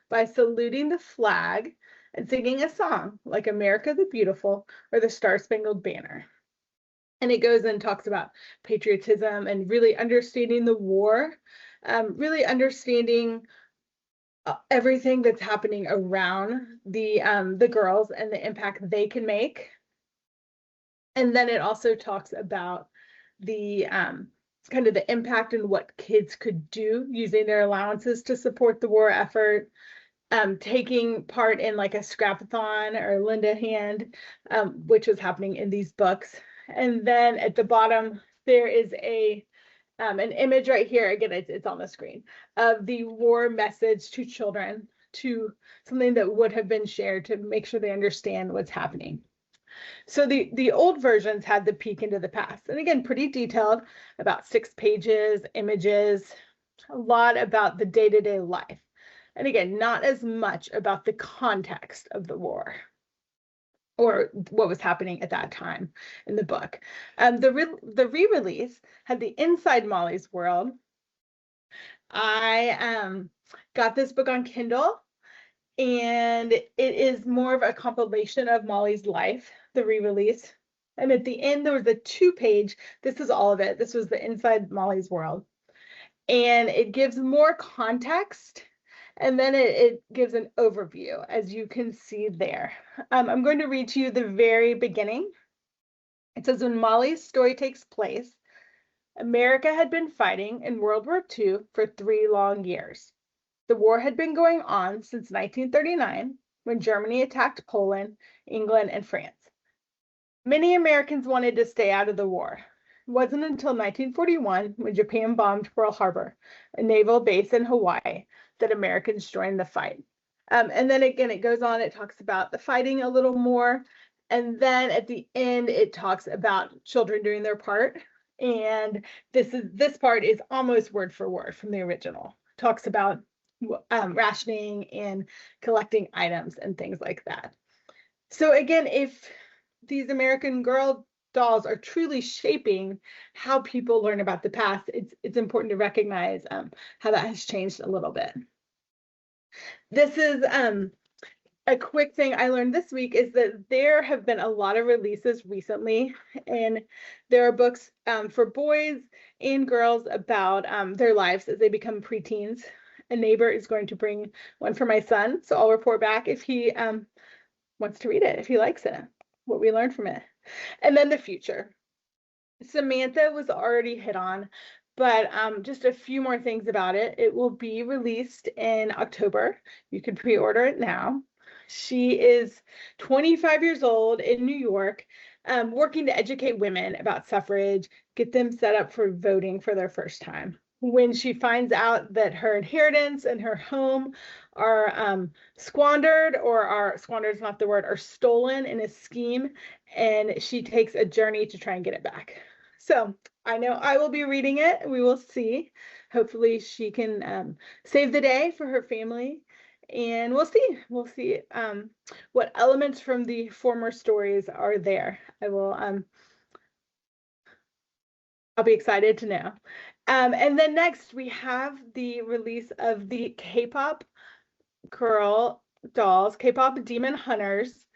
[SPEAKER 1] by saluting the flag and singing a song like America the Beautiful or the Star Spangled Banner. And it goes and talks about patriotism and really understanding the war, really understanding everything that's happening around the girls and the impact they can make. And then it also talks about the kind of the impact and what kids could do using their allowances to support the war effort, taking part in like a scrapathon or lend a hand, which was happening in these books. And then at the bottom, there is an image right here, again, it's on the screen, of the war message to children, to something that would have been shared to make sure they understand what's happening. So the old versions had the peek into the past. And again, pretty detailed, about 6 pages, images, a lot about the day-to-day life. And again, not as much about the context of the war or what was happening at that time in the book. The re-release had the Inside Molly's World. I got this book on Kindle, and it is more of a compilation of Molly's life, the re-release. And at the end, there was a 2-page, this is all of it. This was the Inside Molly's World. And it gives more context, and then it gives an overview, as you can see there. I'm going to read to you the very beginning. It says, when Molly's story takes place, America had been fighting in World War II for 3 long years. The war had been going on since 1939, when Germany attacked Poland, England, and France. Many Americans wanted to stay out of the war. It wasn't until 1941, when Japan bombed Pearl Harbor, a naval base in Hawaii, that Americans joined the fight. And then again, it goes on, it talks about the fighting a little more. And then at the end, it talks about children doing their part. And this part is almost word for word from the original. It talks about rationing and collecting items and things like that. So again, if these American Girl dolls are truly shaping how people learn about the past, it's important to recognize how that has changed a little bit. This is a quick thing I learned this week is that there have been a lot of releases recently, and there are books for boys and girls about their lives as they become preteens. A neighbor is going to bring one for my son, so I'll report back if he wants to read it, if he likes it, what we learned from it. And then the future. Samantha was already hit on, but just a few more things about it. It will be released in October. You can pre-order it now. She is 25 years old in New York, working to educate women about suffrage, get them set up for voting for their first time. when she finds out that her inheritance and her home are squandered, or are squandered is not the word, are stolen in a scheme, and she takes a journey to try and get it back. So I know I will be reading it. We will see. Hopefully she can save the day for her family, and we'll see. We'll see what elements from the former stories are there. I'll be excited to know. And then next we have the release of the K-pop girl dolls, K-pop Demon Hunters.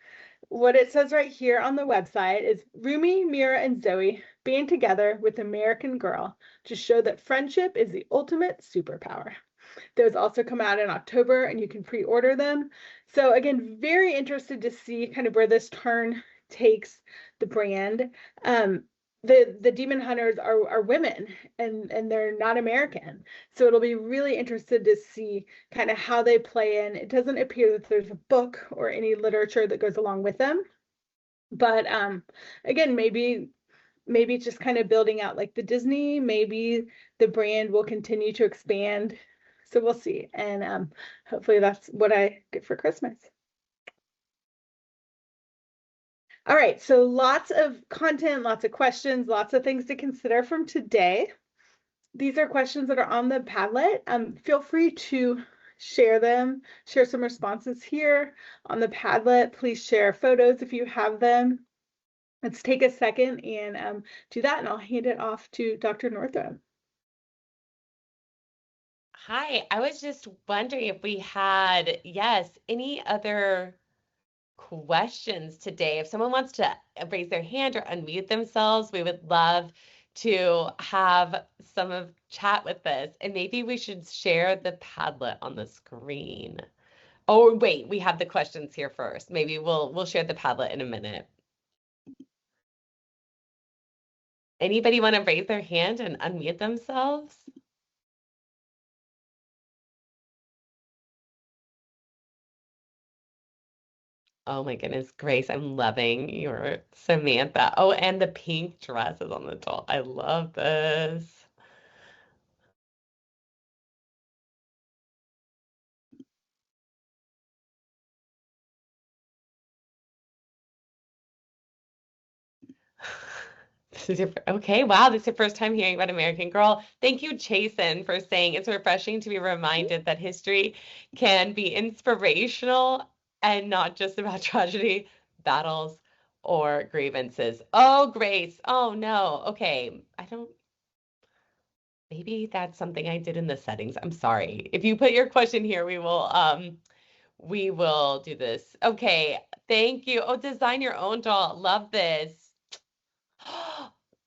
[SPEAKER 1] What it says right here on the website is Rumi, Mira, and Zoe band together with American Girl to show that friendship is the ultimate superpower. Those also come out in October, and you can pre-order them. So again, very interested to see kind of where this turn takes the brand. The Demon Hunters are women, and they're not American. So it'll be really interested to see kind of how they play in. It doesn't appear that there's a book or any literature that goes along with them. But again, maybe it's just kind of building out like the Disney. Maybe the brand will continue to expand. So we'll see. And hopefully that's what I get for Christmas. All right, so lots of content, lots of questions, lots of things to consider from today. These are questions that are on the Padlet. Feel free to share them, share some responses here on the Padlet. Please share photos if you have them. Let's take a second and do that, and I'll hand it off to Dr. Northrup.
[SPEAKER 3] Hi, I was just wondering if we had, yes, any other questions today. If someone wants to raise their hand or unmute themselves, we would love to have some of chat with this. And maybe we should share the Padlet on the screen. Oh, wait, we have the questions here first. Maybe we'll share the Padlet in a minute. Anybody want to raise their hand and unmute themselves? Oh my goodness, Grace, I'm loving your Samantha. Oh, and the pink dress is on the doll. I love this. Okay, wow, this is your first time hearing about American Girl. Thank you, Chasen, for saying it's refreshing to be reminded that history can be inspirational and not just about tragedy, battles, or grievances. Oh, Grace. Oh, no. Okay. Maybe that's something I did in the settings. I'm sorry. If you put your question here, we will do this. Okay. Thank you. Oh, design your own doll. Love this.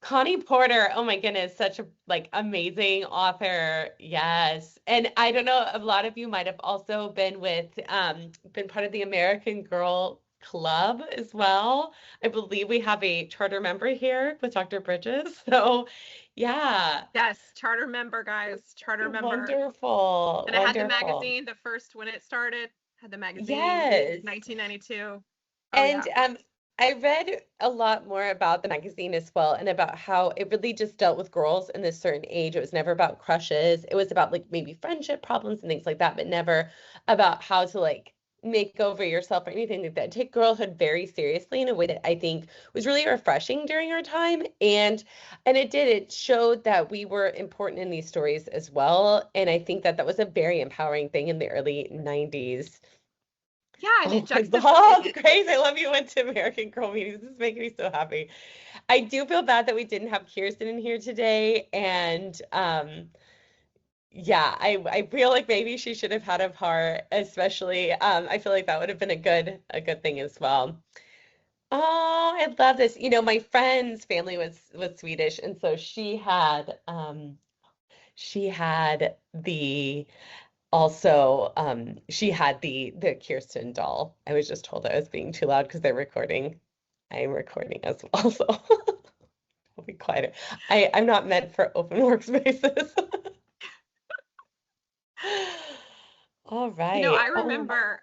[SPEAKER 3] Connie Porter, oh my goodness, such a like amazing author. Yes. And I don't know, a lot of you might have also been been part of the American Girl Club as well. I believe we have a charter member here with Dr. Bridges. So yeah.
[SPEAKER 4] Yes, charter member, guys. Charter member.
[SPEAKER 3] Wonderful.
[SPEAKER 4] And I had the magazine, the first when it started, had the magazine.
[SPEAKER 3] Yes.
[SPEAKER 4] 1992.
[SPEAKER 3] And I read a lot more about the magazine as well, and about how it really just dealt with girls in this certain age. It was never about crushes. It was about like maybe friendship problems and things like that, but never about how to like make over yourself or anything like that. Take girlhood very seriously in a way that I think was really refreshing during our time. And it showed that we were important in these stories as well. And I think that was a very empowering thing in the early 90s.
[SPEAKER 4] Yeah, and it
[SPEAKER 3] Grace, I love you went to American Girl meetings. This is making me so happy. I do feel bad that we didn't have Kirsten in here today. And yeah, I feel like maybe she should have had a part, especially I feel like that would have been a good thing as well. Oh, I love this. You know, my friend's family was Swedish, and so she had the also, she had the Kirsten doll. I was just told I was being too loud because they're recording. I am recording as well, so I'll be quieter. I'm not meant for open workspaces. All
[SPEAKER 4] You know,
[SPEAKER 3] right.
[SPEAKER 4] I
[SPEAKER 3] Oh,
[SPEAKER 4] remember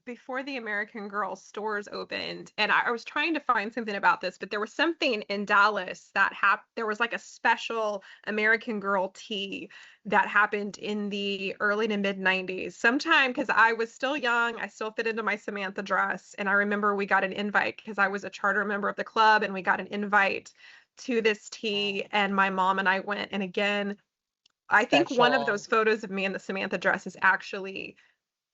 [SPEAKER 4] before the American Girl stores opened, and I was trying to find something about this, but there was something in Dallas that happened. There was like a special American Girl tea that happened in the early to mid 90s. Sometime because I was still young, I still fit into my Samantha dress, and I remember we got an invite because I was a charter member of the club, and we got an invite to this tea, and my mom and I went. And again, I think one of those
[SPEAKER 3] special
[SPEAKER 4] photos of me in the Samantha dress is actually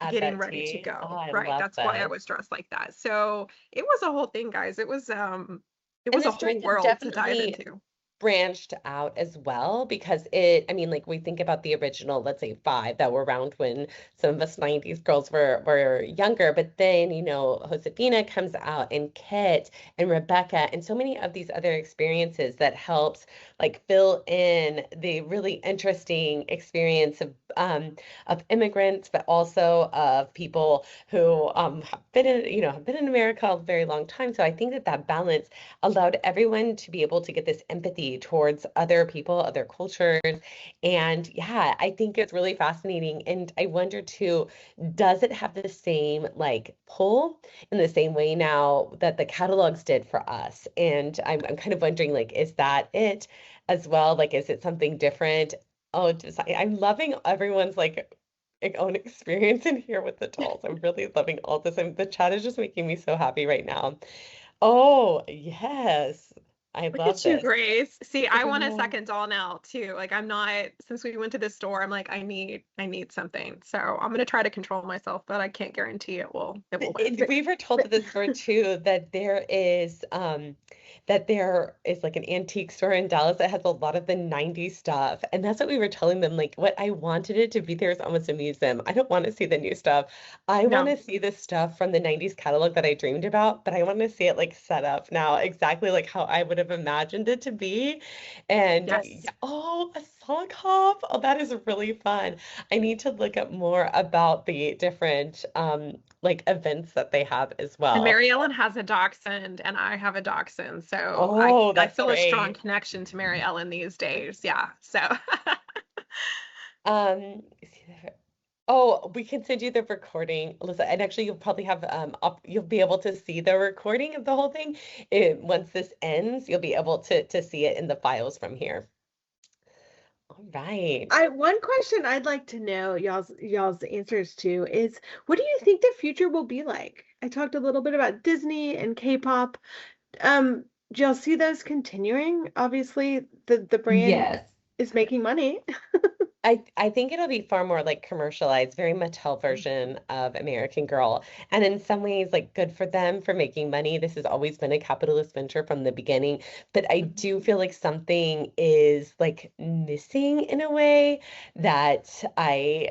[SPEAKER 3] at
[SPEAKER 4] getting
[SPEAKER 3] that
[SPEAKER 4] ready to
[SPEAKER 3] tea. Oh,
[SPEAKER 4] go.
[SPEAKER 3] I
[SPEAKER 4] Right.
[SPEAKER 3] love
[SPEAKER 4] That's why I
[SPEAKER 3] this.
[SPEAKER 4] was dressed like that. So it was a whole thing, guys. It
[SPEAKER 3] And
[SPEAKER 4] was a
[SPEAKER 3] this dress
[SPEAKER 4] whole
[SPEAKER 3] has
[SPEAKER 4] world to dive
[SPEAKER 3] definitely
[SPEAKER 4] into.
[SPEAKER 3] branched out as well because it, I mean, like we think about the original, let's say five that were around when some of us 90s girls were younger, but then, Josefina comes out and Kit and Rebecca and so many of these other experiences that helps like fill in the really interesting experience of immigrants, but also of people who have been in America a very long time. So I think that that balance allowed everyone to be able to get this empathy towards other people, other cultures. And yeah, I think it's really fascinating. And I wonder too, does it have the same like pull in the same way now that the catalogs did for us? And I'm kind of wondering, like, is that it as well? Like, is it something different? Oh, I'm loving everyone's like own experience in here with the dolls. I'm really loving all this. The chat is just making me so happy right now. Oh, yes. I
[SPEAKER 4] Look
[SPEAKER 3] love
[SPEAKER 4] at you,
[SPEAKER 3] this.
[SPEAKER 4] Grace. See, I want a
[SPEAKER 3] Yeah.
[SPEAKER 4] second doll now too. Like I'm not, since we went to this store, I'm like, I need something. So I'm gonna try to control myself, but I can't guarantee it will win.
[SPEAKER 3] We were told at the store too that there is like an antique store in Dallas that has a lot of the 90s stuff. And that's what we were telling them. Like what I wanted it to be there is almost a museum. I don't want to see the new stuff. I want
[SPEAKER 4] No.
[SPEAKER 3] to see the stuff from the 90s catalog that I dreamed about, but I want to see it like set up now exactly like how I would have imagined it to be. And
[SPEAKER 4] Yes.
[SPEAKER 3] oh, a sock hop. Oh, that is really fun. I need to look up more about the different like events that they have as
[SPEAKER 4] And
[SPEAKER 3] well.
[SPEAKER 4] Mary Ellen has a dachshund, and I have a dachshund, so I
[SPEAKER 3] Oh,
[SPEAKER 4] I
[SPEAKER 3] that's
[SPEAKER 4] feel a strong
[SPEAKER 3] great.
[SPEAKER 4] connection to Mary Ellen these days. Yeah. So
[SPEAKER 3] See there- Oh, we can send you the recording, Alyssa, and actually you'll probably have you'll be able to see the recording of the whole thing. Once this ends, you'll be able to see it in the files from here. All right.
[SPEAKER 1] One question I'd like to know y'all's answers to is, what do you think the future will be like? I talked a little bit about Disney and K-pop. Do y'all see those continuing? Obviously, the brand
[SPEAKER 5] Yes.
[SPEAKER 1] is making money.
[SPEAKER 3] I think it'll be far more like commercialized, very Mattel version of American Girl. And in some ways, like good for them for making money. This has always been a capitalist venture from the beginning. But I do feel like something is like missing in a way that I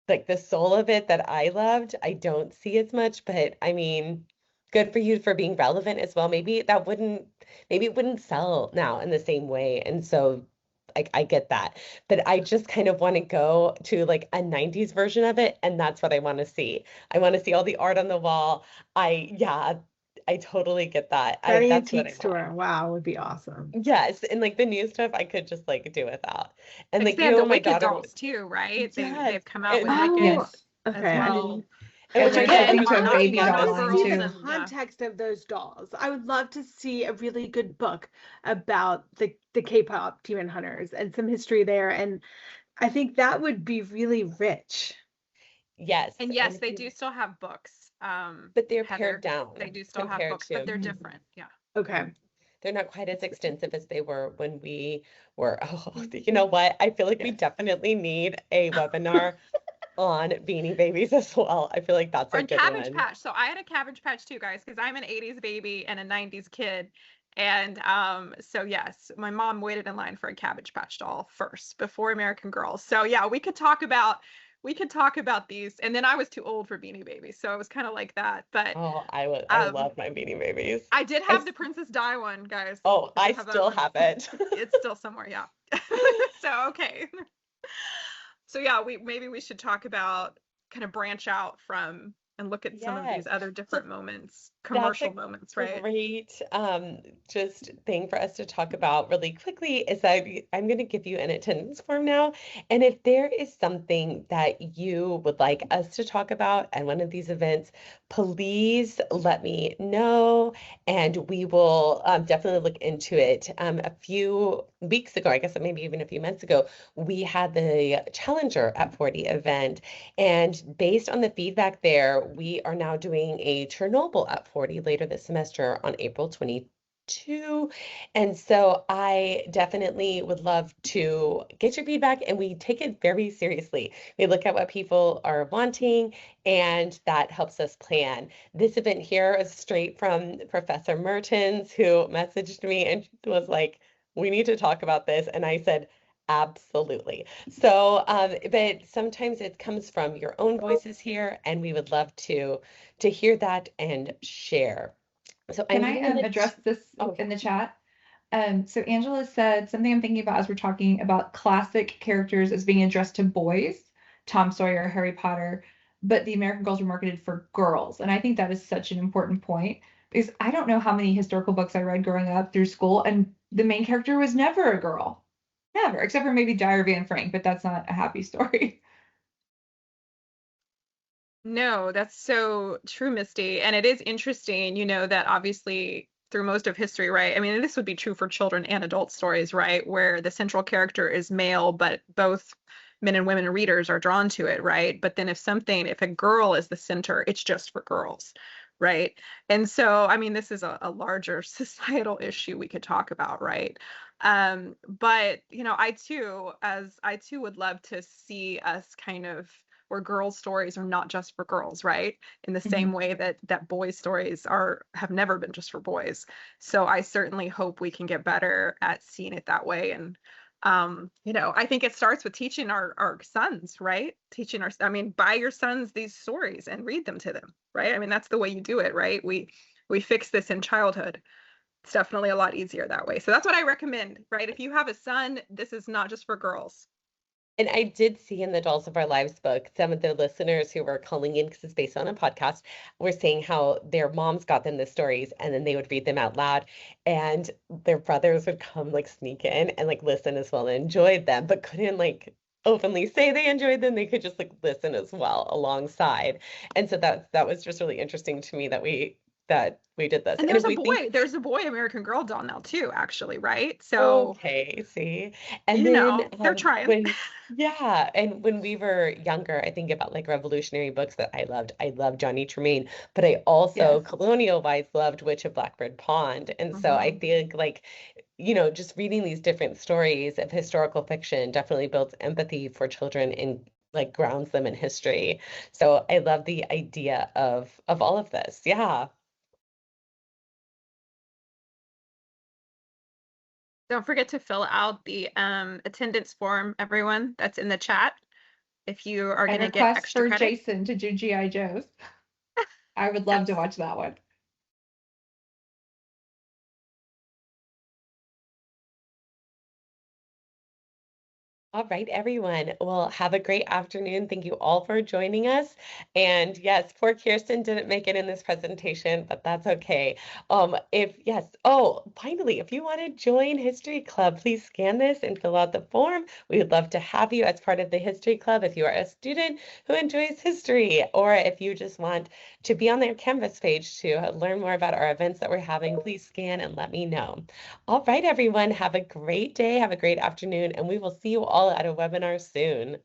[SPEAKER 3] like the soul of it that I loved. I don't see as much, but I mean, good for you for being relevant as well. Maybe it wouldn't sell now in the same way. And so I get that. But I just kind of want to go to like a 90s version of it, and that's what I want to see. I want to see all the art on the wall. Yeah, I totally get that.
[SPEAKER 1] That
[SPEAKER 3] That's what
[SPEAKER 1] antique
[SPEAKER 3] I want.
[SPEAKER 1] store, wow, would be awesome.
[SPEAKER 3] Yes, and like the new stuff I could just like do without. And
[SPEAKER 4] because
[SPEAKER 3] like
[SPEAKER 4] they have the
[SPEAKER 3] my
[SPEAKER 4] Wicked
[SPEAKER 3] daughter
[SPEAKER 4] dolls too, right?
[SPEAKER 3] yes.
[SPEAKER 4] They've come out with
[SPEAKER 3] And
[SPEAKER 1] Oh,
[SPEAKER 4] Wicked
[SPEAKER 5] Yes.
[SPEAKER 4] as
[SPEAKER 1] okay. I
[SPEAKER 4] well.
[SPEAKER 1] didn't.
[SPEAKER 3] and
[SPEAKER 5] And
[SPEAKER 3] when my
[SPEAKER 5] they're
[SPEAKER 1] Again,
[SPEAKER 3] daughter
[SPEAKER 5] shipping
[SPEAKER 3] was
[SPEAKER 5] to a
[SPEAKER 1] I would
[SPEAKER 5] baby
[SPEAKER 1] love
[SPEAKER 5] doll
[SPEAKER 1] to
[SPEAKER 5] line
[SPEAKER 1] see
[SPEAKER 4] girls
[SPEAKER 1] the
[SPEAKER 5] too.
[SPEAKER 4] and
[SPEAKER 1] context of those dolls. I would love to see a really good book about the K-pop Demon Hunters and some history there. And I think that would be really rich.
[SPEAKER 3] yes,
[SPEAKER 4] And
[SPEAKER 3] and
[SPEAKER 4] yes,
[SPEAKER 3] if
[SPEAKER 4] they
[SPEAKER 3] you
[SPEAKER 4] do still have books.
[SPEAKER 3] but they're pared
[SPEAKER 4] Heather, they
[SPEAKER 3] down
[SPEAKER 4] do still have
[SPEAKER 3] compared
[SPEAKER 4] books, but
[SPEAKER 3] to
[SPEAKER 4] they're
[SPEAKER 5] Mhm.
[SPEAKER 4] different. Yeah.
[SPEAKER 1] Okay.
[SPEAKER 3] they're not quite as extensive as they were when we were. Oh, you know what? I feel like we definitely need a webinar on Beanie Babies as well. I feel like that's
[SPEAKER 4] Or
[SPEAKER 3] a
[SPEAKER 4] in
[SPEAKER 3] good
[SPEAKER 4] Cabbage
[SPEAKER 3] one.
[SPEAKER 4] Patch. So I had a Cabbage Patch too, guys, because I'm an 80s baby and a 90s kid. And so yes, my mom waited in line for a Cabbage Patch doll first before American Girls. So yeah, we could talk about these. And then I was too old for Beanie Babies, so it was kind of like that. But
[SPEAKER 3] Oh, I
[SPEAKER 4] um
[SPEAKER 3] love my Beanie Babies.
[SPEAKER 4] I did
[SPEAKER 3] I
[SPEAKER 4] have
[SPEAKER 3] s-
[SPEAKER 4] the Princess Di one, guys.
[SPEAKER 3] oh,
[SPEAKER 4] I
[SPEAKER 3] I
[SPEAKER 4] did have that
[SPEAKER 3] still
[SPEAKER 4] one.
[SPEAKER 3] have it.
[SPEAKER 4] It's still somewhere, yeah. So okay. So yeah, we should talk about kind of branch out from and look at some of these
[SPEAKER 3] Yes.
[SPEAKER 4] other
[SPEAKER 3] So
[SPEAKER 4] different moments,
[SPEAKER 3] that's
[SPEAKER 4] commercial
[SPEAKER 3] a
[SPEAKER 4] moments, right?
[SPEAKER 3] great just thing for us to talk about really quickly is that I'm going to give you an attendance form now. And if there is something that you would like us to talk about at one of these events, please let me know and we will definitely look into it. A few weeks ago, I guess maybe even a few months ago, we had the Challenger at 40 event. And based on the feedback there, we are now doing a Chernobyl at 40 later this semester on April 22. And so I definitely would love to get your feedback, and we take it very seriously. We look at what people are wanting, and that helps us plan. This event here is straight from Professor Mertens, who messaged me and was like, we need to talk about this. And I said, absolutely. So, but sometimes it comes from your own voices here, and we would love to hear that and share. So
[SPEAKER 5] Can
[SPEAKER 3] I'm
[SPEAKER 5] I
[SPEAKER 3] gonna
[SPEAKER 5] address this
[SPEAKER 3] oh
[SPEAKER 5] in the chat? So Angela said something I'm thinking about as we're talking about classic characters as being addressed to boys, Tom Sawyer, Harry Potter, but the American Girls were marketed for girls. And I think that is such an important point because I don't know how many historical books I read growing up through school, and the main character was never a girl. Never, except for maybe Diary of Anne Frank, but that's not a happy story.
[SPEAKER 4] No, that's so true, Misty. And it is interesting, that obviously through most of history, right? I mean, this would be true for children and adult stories, right? Where the central character is male, but both men and women readers are drawn to it, right? But then if a girl is the center, it's just for girls, right? And so, I mean, this is a larger societal issue we could talk about, right? But I too would love to see us kind of where girls' stories are not just for girls, right? In the same way that boys' stories have never been just for boys. So I certainly hope we can get better at seeing it that way. And I think it starts with teaching our sons, right? Buy your sons these stories and read them to them, right? I mean, that's the way you do it, right? We fix this in childhood. It's definitely a lot easier that way. So that's what I recommend, right? If you have a son, this is not just for girls.
[SPEAKER 3] And I did see in the Dolls of Our Lives book, some of the listeners who were calling in because it's based on a podcast were saying how their moms got them the stories and then they would read them out loud. And their brothers would come like sneak in and like listen as well and enjoyed them, but couldn't like openly say they enjoyed them. They could just like listen as well alongside. And so that was just really interesting to me that we did this.
[SPEAKER 4] And
[SPEAKER 3] And if we think
[SPEAKER 4] there's a boy American Girl doll now too, actually, right? So,
[SPEAKER 3] okay, see. And then
[SPEAKER 4] they're trying.
[SPEAKER 3] yeah, and when we were younger, I think about like revolutionary books that I loved. I loved Johnny Tremain, but I also
[SPEAKER 5] Yes.
[SPEAKER 3] colonial-wise loved Witch of Blackbird Pond. And so I think like, just reading these different stories of historical fiction definitely builds empathy for children and like grounds them in history. So I love the idea of all of this. Yeah.
[SPEAKER 4] Don't forget to fill out the attendance form, everyone that's in the chat, if you are
[SPEAKER 5] And
[SPEAKER 4] going to get
[SPEAKER 5] request
[SPEAKER 4] extra
[SPEAKER 5] for
[SPEAKER 4] credit.
[SPEAKER 5] Jason to do G.I. Joes. I would love to watch that one.
[SPEAKER 3] All right, everyone. Well, have a great afternoon. Thank you all for joining us. And yes, poor Kirsten didn't make it in this presentation, but that's okay. Finally, if you want to join History Club, please scan this and fill out the form. We would love to have you as part of the History Club if you are a student who enjoys history, or if you just want to be on their Canvas page to learn more about our events that we're having, please scan and let me know. All right, everyone, have a great day, have a great afternoon, and we will see you all at a webinar soon.